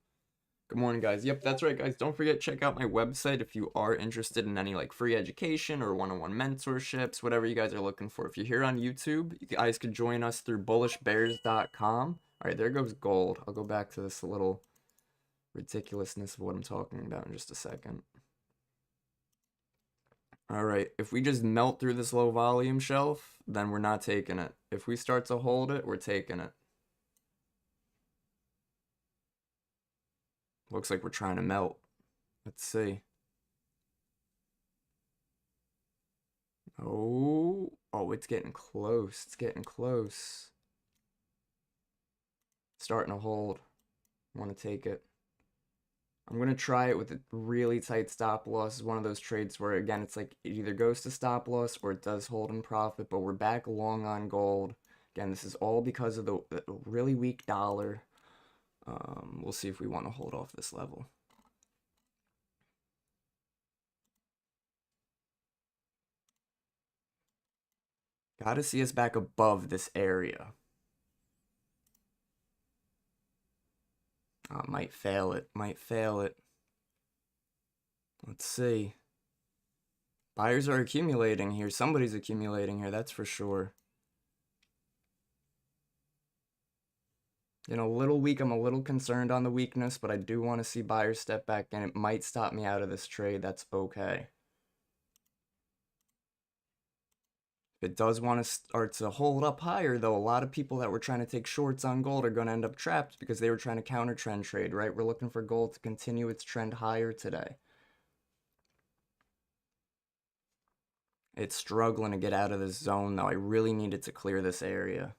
Good morning, guys. Yep, that's right, guys. Don't forget, check out my website if you are interested in any like free education or one-on-one mentorships, whatever you guys are looking for. If you're here on YouTube, you guys could join us through bullishbrs.com. All right, there goes gold. I'll go back to this little ridiculousness of what I'm talking about in just a second. All right, if we just melt through this low volume shelf, then we're not taking it. If we start to hold it, we're taking it. Looks like we're trying to melt. Let's see. Oh, it's getting close. It's getting close. Starting to hold. Want to take it. I'm going to try it with a really tight stop loss. It's one of those trades where, again, it's like it either goes to stop loss or it does hold in profit, but we're back long on gold. Again, this is all because of the really weak dollar. We'll see if we want to hold off this level. Gotta see us back above this area. Might fail it. Might fail it. Let's see. Buyers are accumulating here. Somebody's accumulating here, that's for sure. You know, a little weak. I'm a little concerned on the weakness, but I do want to see buyers step back in. It might stop me out of this trade. That's okay. If it does want to start to hold up higher, though, a lot of people that were trying to take shorts on gold are going to end up trapped because they were trying to counter trend trade, right? We're looking for gold to continue its trend higher today. It's struggling to get out of this zone, though. I really needed to clear this area.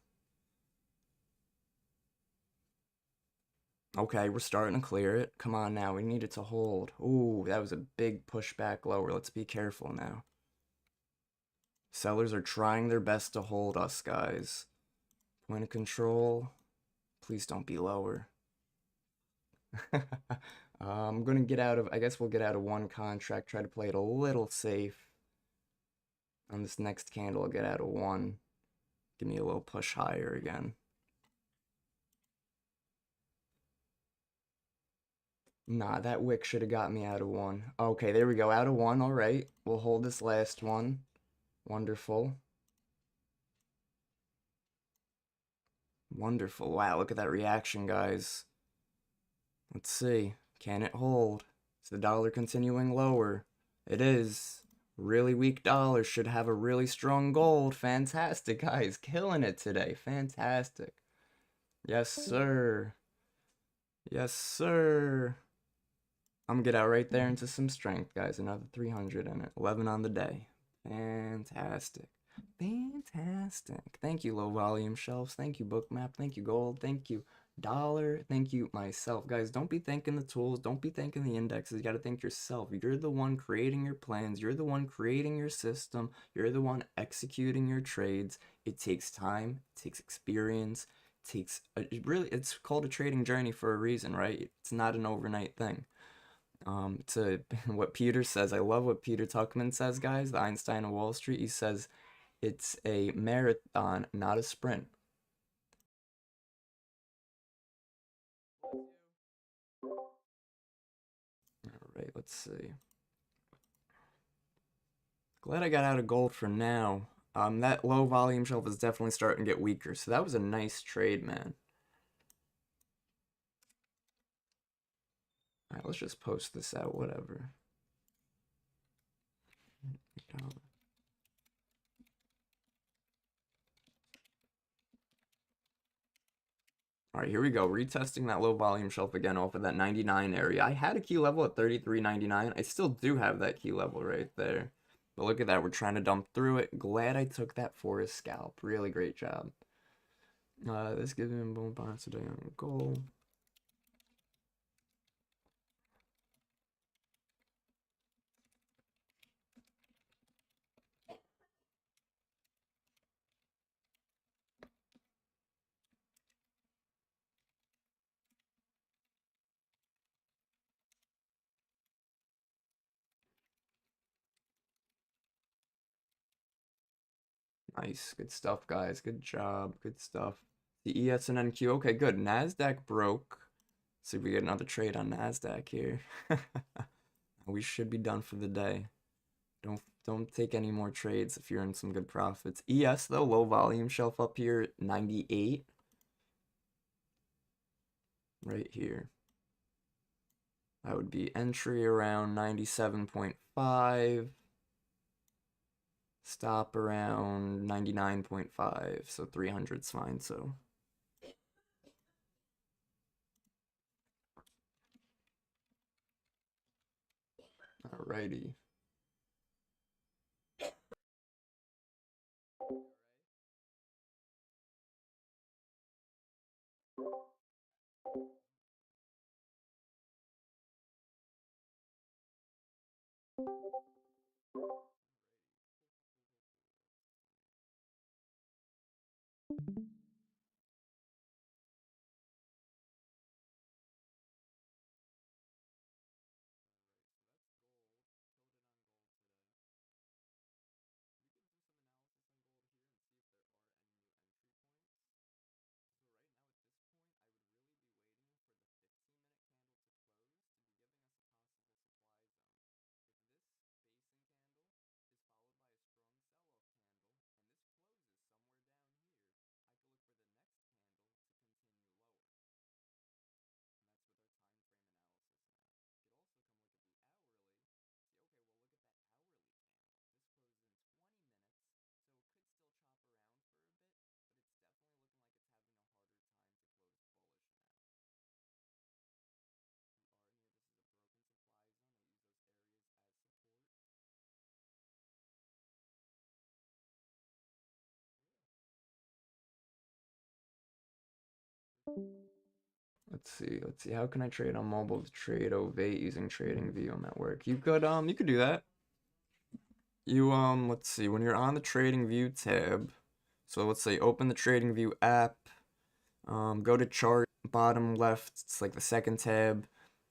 Okay, we're starting to clear it. Come on now, we need it to hold. Ooh, that was a big pushback lower. Let's be careful now. Sellers are trying their best to hold us, guys. Point of control. Please don't be lower. I'm going to get out of, I guess we'll get out of one contract. Try to play it a little safe. On this next candle, I'll get out of one. Give me a little push higher again. Nah, that wick should have got me out of one. Okay, there we go. Out of one. All right. We'll hold this last one. Wonderful. Wonderful. Wow, look at that reaction, guys. Let's see. Can it hold? Is the dollar continuing lower? It is. Really weak dollar should have a really strong gold. Fantastic, guys. Killing it today. Fantastic. Yes, sir. Yes, sir. I'm gonna get out right there into some strength, guys. Another 300 in it. 11 on the day. Fantastic. Fantastic. Thank you, low volume shelves. Thank you, bookmap. Thank you, gold. Thank you, Dollar, thank you myself. Guys, don't be thanking the tools, don't be thanking the indexes. You got to thank yourself. You're the one creating your plans, you're the one creating your system, you're the one executing your trades. It takes time, it takes experience, it takes really, it's called a trading journey for a reason, right? It's not an overnight thing. To what Peter says, I love what Peter Tuchman says, guys, the Einstein of Wall Street. He says it's a marathon, not a sprint. All right, let's see. Glad I got out of gold for now. That low volume shelf is definitely starting to get weaker, so that was a nice trade, man. All right, let's just post this out, whatever. All right, here we go. Retesting that low volume shelf again off of that 99 area. I had a key level at 33.99. I still do have that key level right there. But look at that. We're trying to dump through it. Glad I took that for a scalp. Really great job. This gives me a boom bounce today on goal. Nice. Good stuff, guys. Good job. Good stuff. The ES and NQ. Okay, good. NASDAQ broke. See if we get another trade on NASDAQ here. We should be done for the day. Don't take any more trades if you're in some good profits. ES though, low volume shelf up here, 98. Right here. That would be entry around 97.5. Stop around 99.5. So 300's fine, so. Alrighty. Let's see. How can I trade on mobile to trade Ovate using TradingView network? You could do that. Let's see. When you're on the TradingView tab, so let's say open the TradingView app, go to chart, bottom left, it's like the second tab,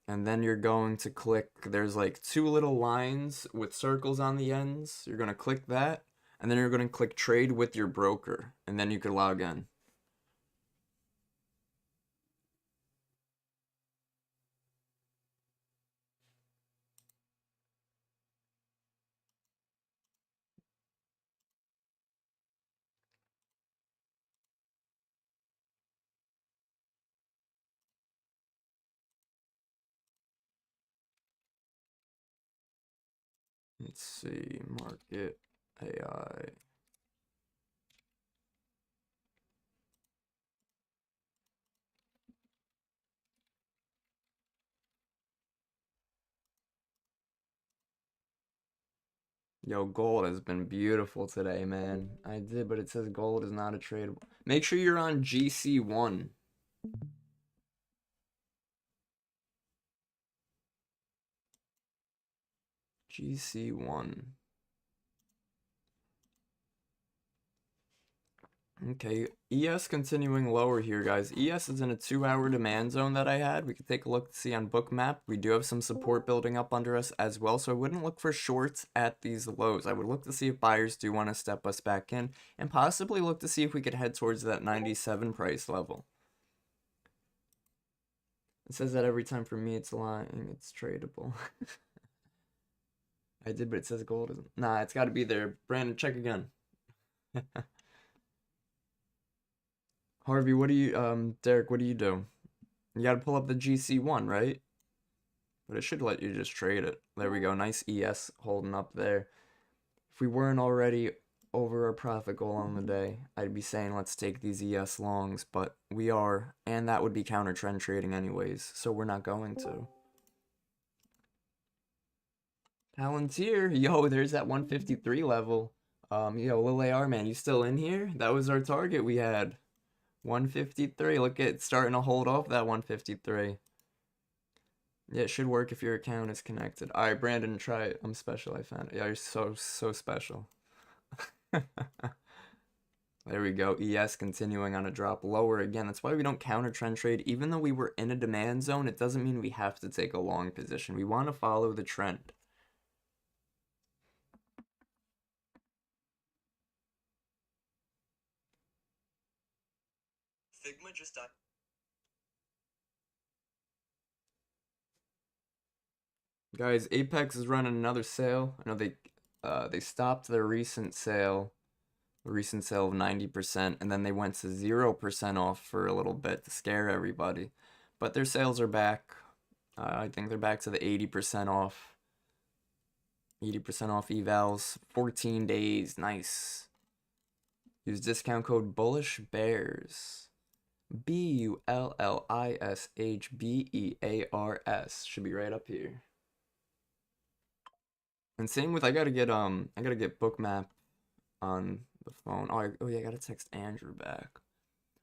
and then you're going to click, there's like two little lines with circles on the ends. You're going to click that, and then you're going to click trade with your broker, and then you could log in. Let's see, market AI. Yo, gold has been beautiful today, man. I did, but it says gold is not a tradable. Make sure you're on GC1. GC1. Okay, ES continuing lower here, guys. ES is in a 2-hour demand zone that I had. We could take a look to see on Bookmap. We do have some support building up under us as well, so I wouldn't look for shorts at these lows. I would look to see if buyers do want to step us back in, and possibly look to see if we could head towards that 97 price level. It says that every time for me it's lying, it's tradable. I did, but it says gold isn't. Nah, it's got to be there. Brandon, check again. Harvey, what do you, Derek, what do you do? You gotta pull up the GC1, right? But it should let you just trade it. There we go, nice ES holding up there. If we weren't already over our profit goal on the day, I'd be saying let's take these ES longs, but we are, and that would be counter trend trading anyways, so we're not going to. Palantir, yo, there's that 153 level. Yo, Lil AR, man, you still in here? That was our target we had. 153. Look at starting to hold off that 153. Yeah, it should work if your account is connected. All right, Brandon, try it. I'm special. I found it. Yeah, you're so special. There we go. ES continuing on a drop lower again. That's why we don't counter trend trade. Even though we were in a demand zone, it doesn't mean we have to take a long position. We want to follow the trend. Figma just died. Guys, Apex is running another sale. I know they stopped their recent sale of 90%, and then they went to 0% off for a little bit to scare everybody. But their sales are back. I think they're back to the 80% off. 80% off evals. 14 days. Nice. Use discount code Bullishbrs. BULLISHBEARS. Should be right up here. And same with I gotta get Bookmap on the phone. Oh yeah, I gotta text Andrew back.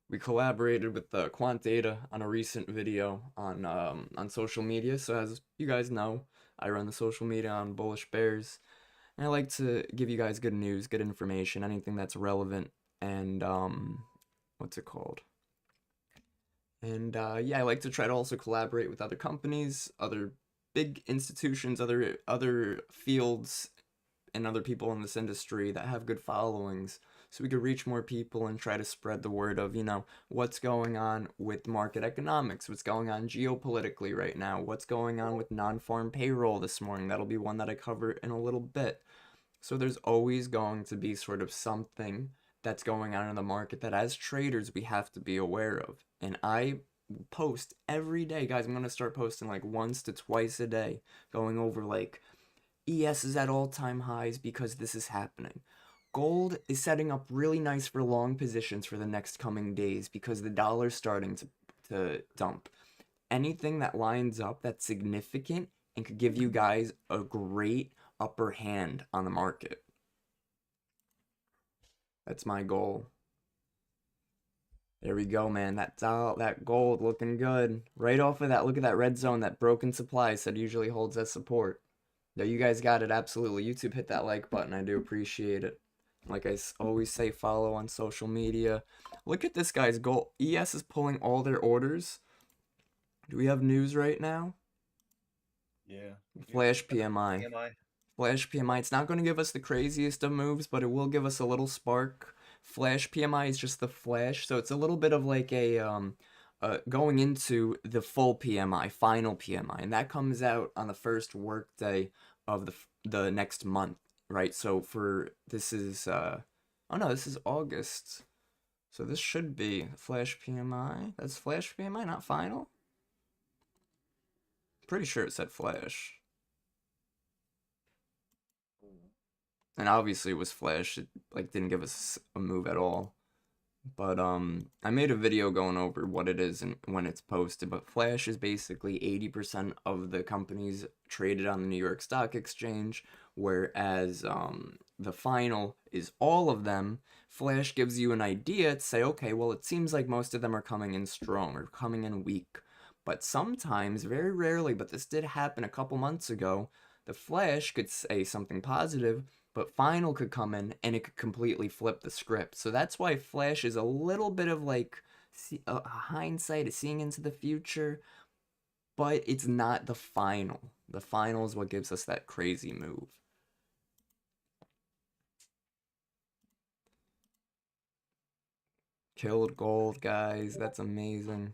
We collaborated with Quant Data on a recent video on social media. So as you guys know, I run the social media on Bullishbrs, and I like to give you guys good news, good information, anything that's relevant, and what's it called? And yeah, I like to try to also collaborate with other companies, other big institutions, other fields, and other people in this industry that have good followings, so we could reach more people and try to spread the word of, you know, what's going on with market economics, what's going on geopolitically right now, what's going on with non-farm payroll this morning. That'll be one that I cover in a little bit. So there's always going to be sort of something that's going on in the market that as traders we have to be aware of. And I post every day, guys. I'm going to start posting like once to twice a day, going over like ES is at all-time highs because this is happening. Gold is setting up really nice for long positions for the next coming days because the dollar's starting to dump. Anything that lines up that's significant and could give you guys a great upper hand on the market. That's my goal. There we go, man. That gold looking good. Right off of that, look at that red zone, that broken supply that usually holds as support. No, you guys got it, absolutely. YouTube, hit that like button. I do appreciate it. Like I always say, follow on social media. Look at this guy's gold. ES is pulling all their orders. Do we have news right now? Yeah. Flash PMI. Flash PMI. It's not going to give us the craziest of moves, but it will give us a little spark. Flash PMI is just the flash, so it's a little bit of like a going into the full PMI, final PMI, and that comes out on the first work day of the next month, right? So this is oh no, this is August, so this should be Flash PMI. That's Flash PMI, not final. Pretty sure it said Flash. And obviously it was Flash. It like didn't give us a move at all. But I made a video going over what it is and when it's posted. But Flash is basically 80% of the companies traded on the New York Stock Exchange, whereas the final is all of them. Flash gives you an idea to say, okay, well, it seems like most of them are coming in strong or coming in weak. But sometimes, very rarely, but this did happen a couple months ago, the Flash could say something positive, but Final could come in and it could completely flip the script. So that's why Flash is a little bit of like a hindsight, of seeing into the future, but it's not the Final. The Final is what gives us that crazy move. Killed gold, guys. That's amazing.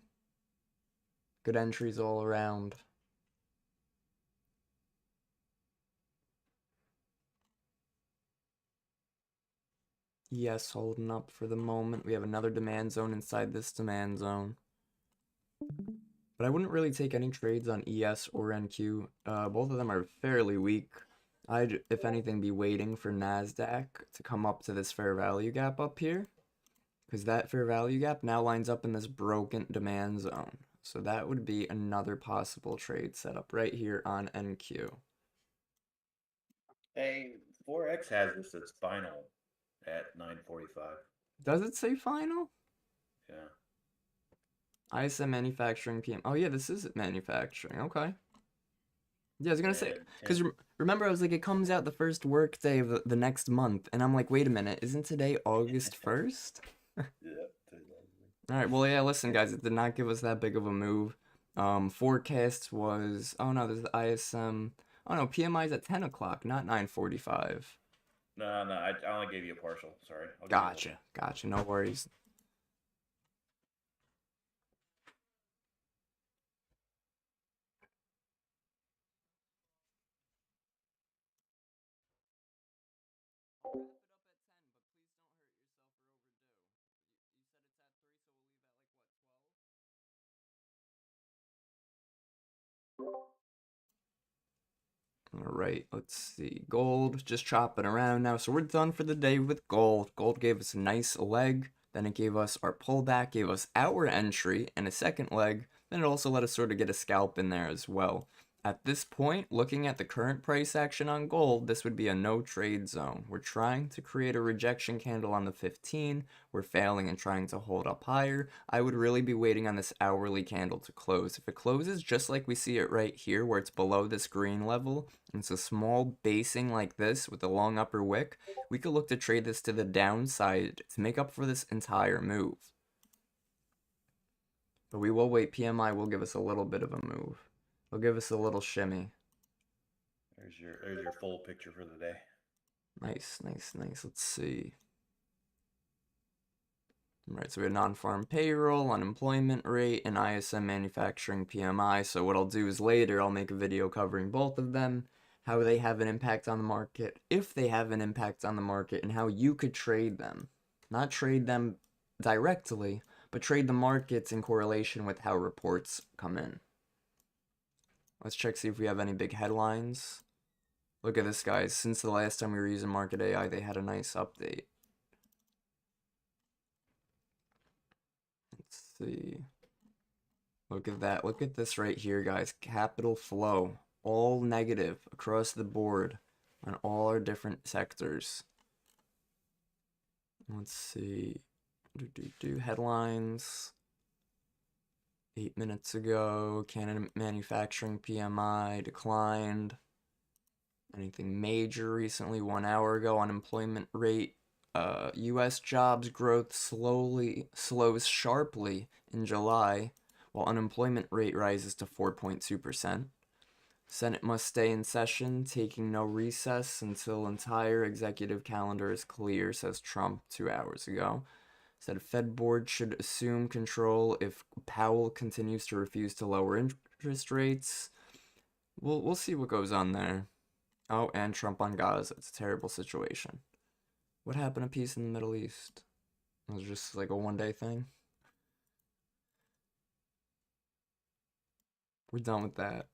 Good entries all around. Yes, holding up for the moment. We have another demand zone inside this demand zone. But I wouldn't really take any trades on ES or NQ. Both of them are fairly weak. I'd, if anything, be waiting for NASDAQ to come up to this fair value gap up here. Because that fair value gap now lines up in this broken demand zone. So that would be another possible trade setup right here on NQ. Hey, 4X has this as final at 9:45. Does it say final? Yeah. ISM manufacturing PM. Oh yeah, this is manufacturing. Okay. Yeah, I was gonna say, And because remember I was like, it comes out the first work day of the next month, and I'm like, wait a minute, isn't today August 1st? Yep. All right, well, yeah, listen, guys, it did not give us that big of a move. Forecast was, oh no, there's the ISM. Oh no, PMI's at 10 o'clock, not 9:45. No, I only gave you a partial. Sorry. I'll give you Gotcha, no worries. All right, let's see. Gold, just chopping around now. So we're done for the day with gold. Gold gave us a nice leg. Then it gave us our pullback, gave us our entry and a second leg. Then it also let us sort of get a scalp in there as well. At this point, looking at the current price action on gold, this would be a no trade zone. We're trying to create a rejection candle on the 15. We're failing and trying to hold up higher. I would really be waiting on this hourly candle to close. If it closes just like we see it right here, where it's below this green level, and it's a small basing like this with a long upper wick, we could look to trade this to the downside to make up for this entire move. But we will wait. PMI will give us a little bit of a move. It'll give us a little shimmy. There's your full picture for the day. Nice. Let's see. All right, so we have non-farm payroll, unemployment rate, and ISM manufacturing PMI. So what I'll do is later I'll make a video covering both of them, how they have an impact on the market, if they have an impact on the market, and how you could trade them. Not trade them directly, but trade the markets in correlation with how reports come in. Let's check, see if we have any big headlines. Look at this, guys. Since the last time we were using Market AI, they had a nice update. Let's see. Look at that. Look at this right here, guys. Capital flow. All negative across the board on all our different sectors. Let's see. Headlines. 8 minutes ago, Canada manufacturing PMI declined. Anything major recently? 1 hour ago, unemployment rate. U.S. jobs growth slows sharply in July, while unemployment rate rises to 4.2%. Senate must stay in session, taking no recess until entire executive calendar is clear, says Trump 2 hours ago. Said Fed board should assume control if Powell continues to refuse to lower interest rates. We'll see what goes on there. Oh, and Trump on Gaza. It's a terrible situation. What happened to peace in the Middle East? It was just like a one-day thing. We're done with that.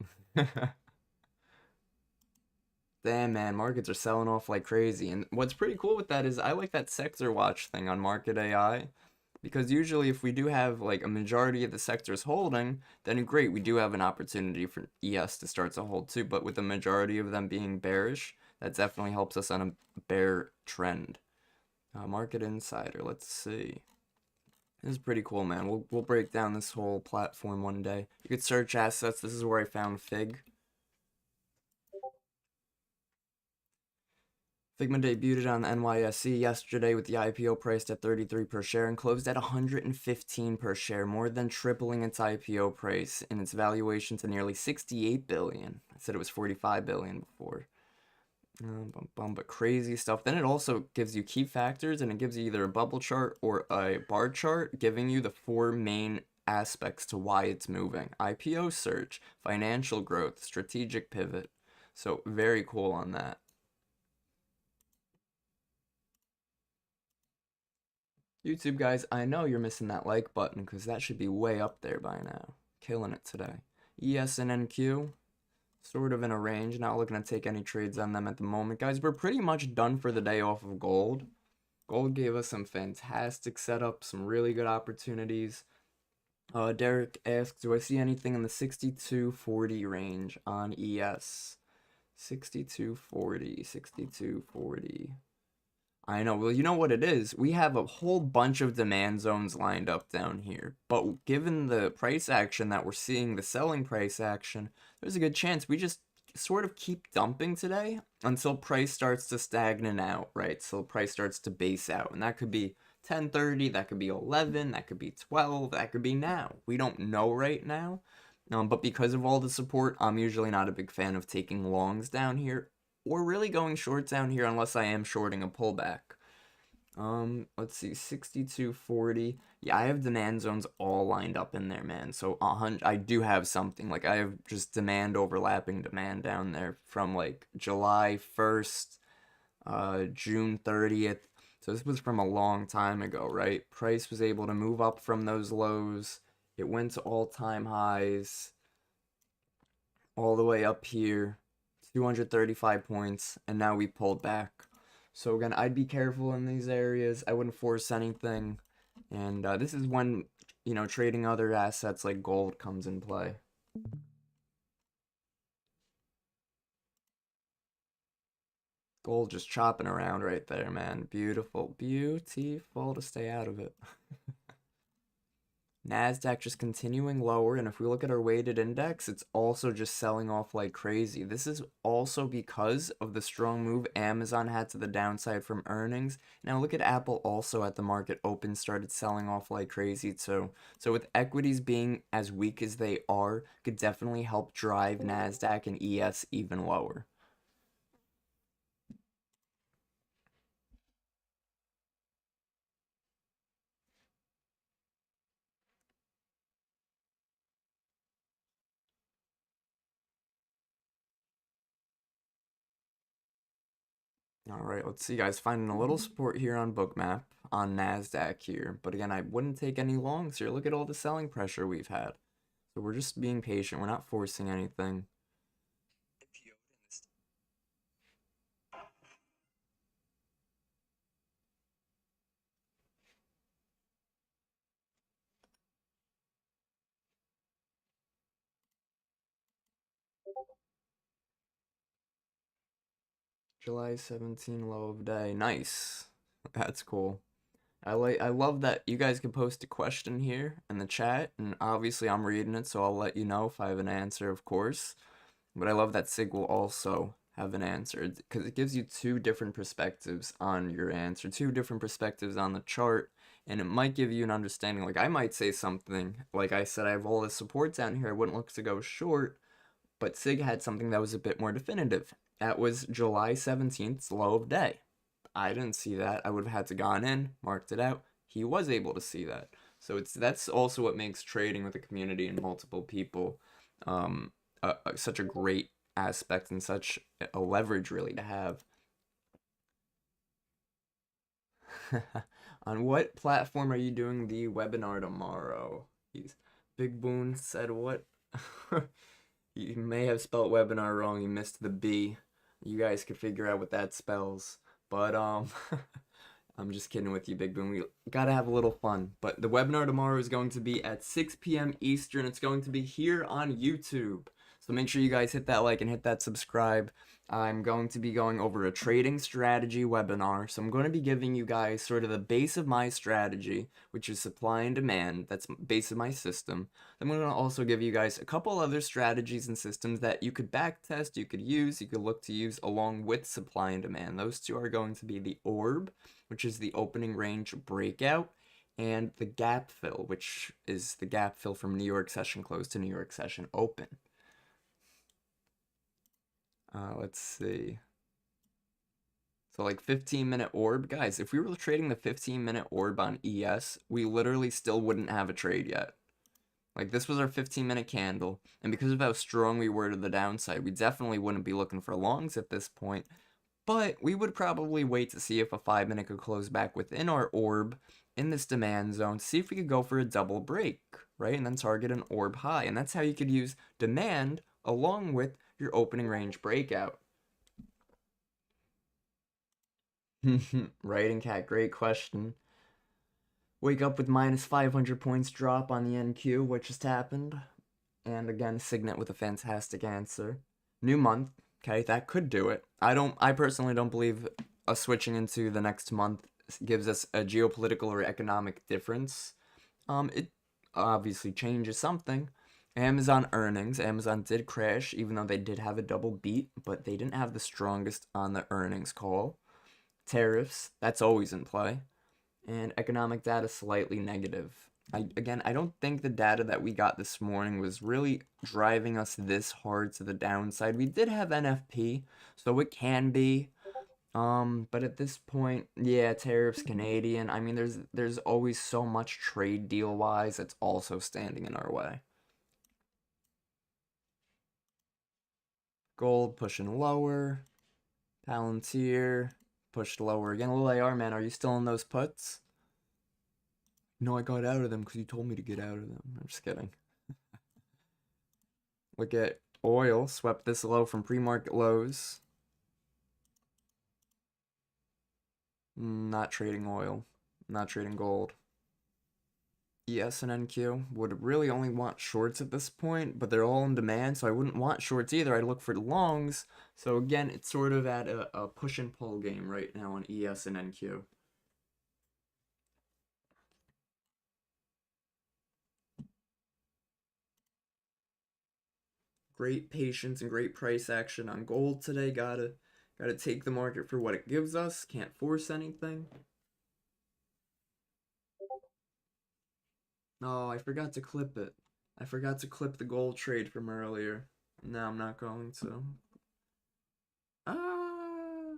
Damn, man, markets are selling off like crazy. And what's pretty cool with that is I like that sector watch thing on Market AI. Because usually if we do have like a majority of the sectors holding, then great, we do have an opportunity for ES to start to hold too. But with the majority of them being bearish, that definitely helps us on a bear trend. Market Insider, let's see. This is pretty cool, man. We'll break down this whole platform one day. You could search assets. This is where I found FIG. Figma debuted on the NYSE yesterday with the IPO priced at 33 per share and closed at 115 per share, more than tripling its IPO price and its valuation to nearly 68 billion. I said it was 45 billion before. But crazy stuff. Then it also gives you key factors, and it gives you either a bubble chart or a bar chart, giving you the four main aspects to why it's moving: IPO surge, financial growth, strategic pivot. So very cool on that. YouTube guys, I know you're missing that like button because that should be way up there by now. Killing it today. ES and NQ, sort of in a range. Not looking to take any trades on them at the moment. Guys, we're pretty much done for the day off of gold. Gold gave us some fantastic setups, some really good opportunities. Derek asks, do I see anything in the 62.40 range on ES? 62.40, 62.40. I know. Well, you know what it is? We have a whole bunch of demand zones lined up down here. But given the price action that we're seeing, the selling price action, there's a good chance we just sort of keep dumping today until price starts to stagnate out, right? So price starts to base out. And that could be 10:30, that could be 11, that could be 12, that could be now. We don't know right now. But because of all the support, I'm usually not a big fan of taking longs down here, or really going short down here unless I am shorting a pullback. Let's see, 62.40. Yeah, I have demand zones all lined up in there, man. So I do have something. Like, I have just demand overlapping demand down there from like July 1st, June 30th. So this was from a long time ago, right? Price was able to move up from those lows. It went to all-time highs all the way up here, 235 points, and now we pulled back. So again, I'd be careful in these areas. I wouldn't force anything. And this is when, you know, trading other assets like gold comes in play. Gold just chopping around right there, man. Beautiful, beautiful to stay out of it. NASDAQ just continuing lower, and if we look at our weighted index, it's also just selling off like crazy. This is also because of the strong move Amazon had to the downside from earnings. Now look at Apple also at the market open started selling off like crazy too. So with equities being as weak as they are, could definitely help drive NASDAQ and ES even lower. All right, let's see, guys. Finding a little support here on Bookmap on NASDAQ here. But again, I wouldn't take any longs here. Look at all the selling pressure we've had. So we're just being patient. We're not forcing anything. July 17 low of day. Nice. That's cool. I love that you guys can post a question here in the chat, and obviously I'm reading it, so I'll let you know if I have an answer, of course. But I love that Sig will also have an answer because it gives you two different perspectives on your answer, two different perspectives on the chart, and it might give you an understanding. Like, I might say something, like I said, I have all the support down here, I wouldn't look to go short, but Sig had something that was a bit more definitive. That was July 17th, low of day. I didn't see that. I would have had to gone in, marked it out. He was able to see that. So that's also what makes trading with a community and multiple people such a great aspect and such a leverage really to have. On what platform are you doing the webinar tomorrow? Big Boon said what? You may have spelled webinar wrong. You missed the B. You guys could figure out what that spells. But I'm just kidding with you, Big Boom. We gotta have a little fun. But the webinar tomorrow is going to be at 6 p.m. Eastern. It's going to be here on YouTube. So make sure you guys hit that like and hit that subscribe. I'm going to be going over a trading strategy webinar. So I'm going to be giving you guys sort of the base of my strategy, which is supply and demand. That's base of my system. I'm going to also give you guys a couple other strategies and systems that you could backtest, you could use, you could look to use along with supply and demand. Those two are going to be the orb, which is the opening range breakout, and the gap fill, which is the gap fill from New York session close to New York session open. Let's see. So like 15-minute orb, guys, if we were trading the 15-minute orb on ES, we literally still wouldn't have a trade yet. Like this was our 15-minute candle, and because of how strong we were to the downside, we definitely wouldn't be looking for longs at this point, but we would probably wait to see if a 5-minute could close back within our orb in this demand zone to see if we could go for a double break, right? And then target an orb high, and that's how you could use demand along with your opening range breakout. Right, and cat, great question. Wake up with minus 500 points drop on the NQ, what just happened? And again, Signet with a fantastic answer. New month, okay, that could do it. I personally don't believe us switching into the next month gives us a geopolitical or economic difference. It obviously changes something. Amazon earnings, Amazon did crash, even though they did have a double beat, but they didn't have the strongest on the earnings call. Tariffs, that's always in play. And economic data slightly negative. I don't think the data that we got this morning was really driving us this hard to the downside. We did have NFP, so it can be. But at this point, yeah, tariffs Canadian. I mean, there's always so much trade deal wise that's also standing in our way. Gold pushing lower. Palantir pushed lower again. Little AR man, are you still in those puts? No, I got out of them because you told me to get out of them. I'm just kidding. Look at oil, swept this low from pre-market lows. Not trading oil, not trading gold. ES and NQ would really only want shorts at this point, but they're all in demand, so I wouldn't want shorts either. I'd look for longs. So again, it's sort of at a push and pull game right now on ES and NQ. Great patience and great price action on gold today. Gotta take the market for what it gives us. Can't force anything. Oh, I forgot to clip it. I forgot to clip the gold trade from earlier. No, I'm not going to. Uh,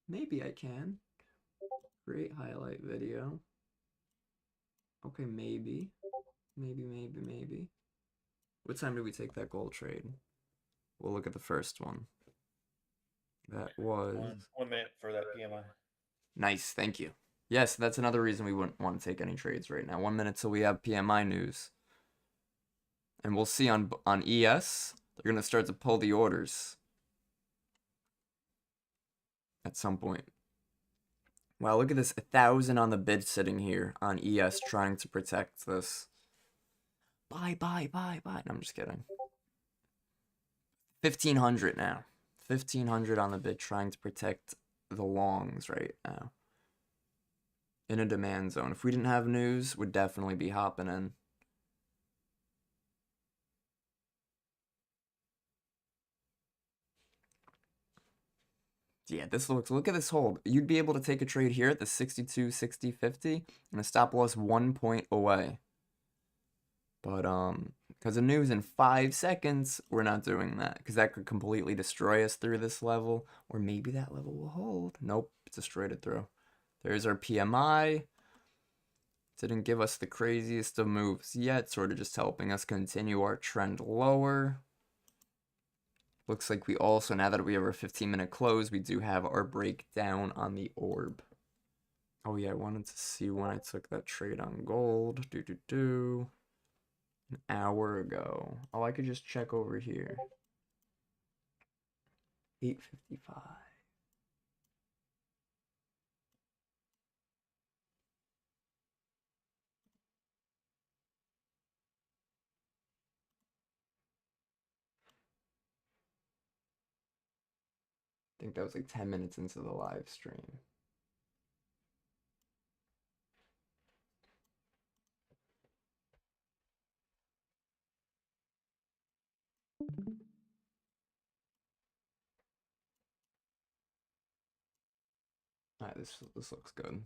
maybe I can. Great highlight video. Okay, maybe. Maybe. What time did we take that gold trade? We'll look at the first one. That was 1 minute for that PMI. nice, thank you. Yes, that's another reason we wouldn't want to take any trades right now. 1 minute till we have PMI news. And we'll see on ES, they're gonna start to pull the orders at some point. Wow, look at this, 1,000 on the bid sitting here on ES trying to protect this. Buy. No, I'm just kidding. 1,500 now. 1,500 on the bid trying to protect the longs right now. In a demand zone. If we didn't have news, would definitely be hopping in. Yeah, this looks, look at this hold. You'd be able to take a trade here at the 62, 60, 50, and a stop loss 1 point away. But, because of news in 5 seconds, we're not doing that. Because that could completely destroy us through this level. Or maybe that level will hold. Nope, it destroyed it through. There's our PMI. Didn't give us the craziest of moves yet. Sort of just helping us continue our trend lower. Looks like we also, now that we have our 15-minute close, we do have our breakdown on the orb. Oh yeah, I wanted to see when I took that trade on gold. An hour ago. Oh, I could just check over here. 8:55. think that was like 10 minutes into the live stream. Alright, this looks good.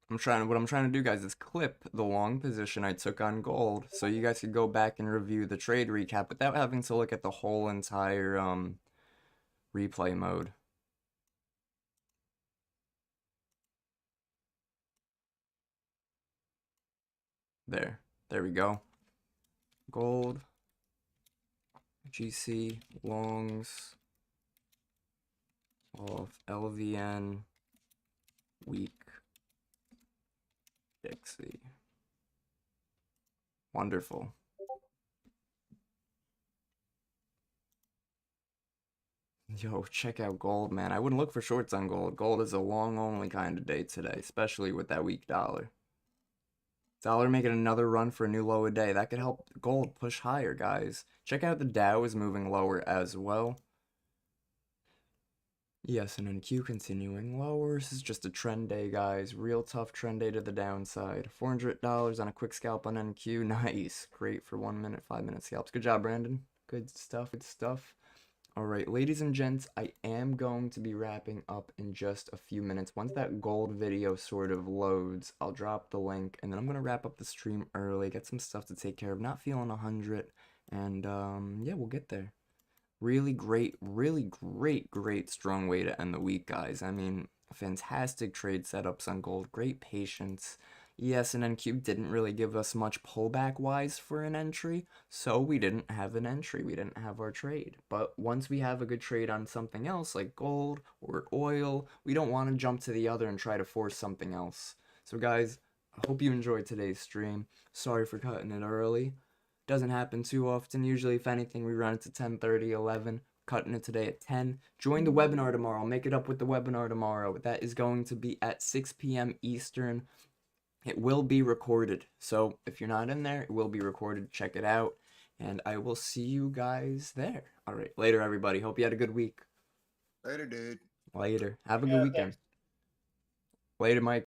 What I'm trying to do, guys, is clip the long position I took on gold so you guys could go back and review the trade recap without having to look at the whole entire replay mode. There we go. Gold, GC, longs, off LVN, weak, Dixie. Wonderful. Yo, check out gold, man. I wouldn't look for shorts on gold. Gold is a long only kind of day today, especially with that weak dollar. Dollar making another run for a new low a day. That could help gold push higher, guys. Check out the Dow is moving lower as well. Yes, and NQ continuing lower. This is just a trend day, guys. Real tough trend day to the downside. $400 on a quick scalp on NQ. Nice. Great for 1 minute, 5 minute scalps. Good job, Brandon. Good stuff, good stuff. All right, ladies and gents, I am going to be wrapping up in just a few minutes. Once that gold video sort of loads, I'll drop the link, and then I'm going to wrap up the stream early, get some stuff to take care of. Not feeling 100, and yeah, we'll get there. Really great, strong way to end the week, guys. I mean, fantastic trade setups on gold, great patience. Yes, and NQ didn't really give us much pullback-wise for an entry, so we didn't have an entry. We didn't have our trade. But once we have a good trade on something else, like gold or oil, we don't want to jump to the other and try to force something else. So, guys, I hope you enjoyed today's stream. Sorry for cutting it early. Doesn't happen too often. Usually, if anything, we run it to 10:30, 11. Cutting it today at 10. Join the webinar tomorrow. I'll make it up with the webinar tomorrow. That is going to be at 6 p.m. Eastern. It will be recorded. So if you're not in there, it will be recorded. Check it out. And I will see you guys there. All right. Later, everybody. Hope you had a good week. Later, dude. Later. Have a good weekend. Thanks. Later, Mike.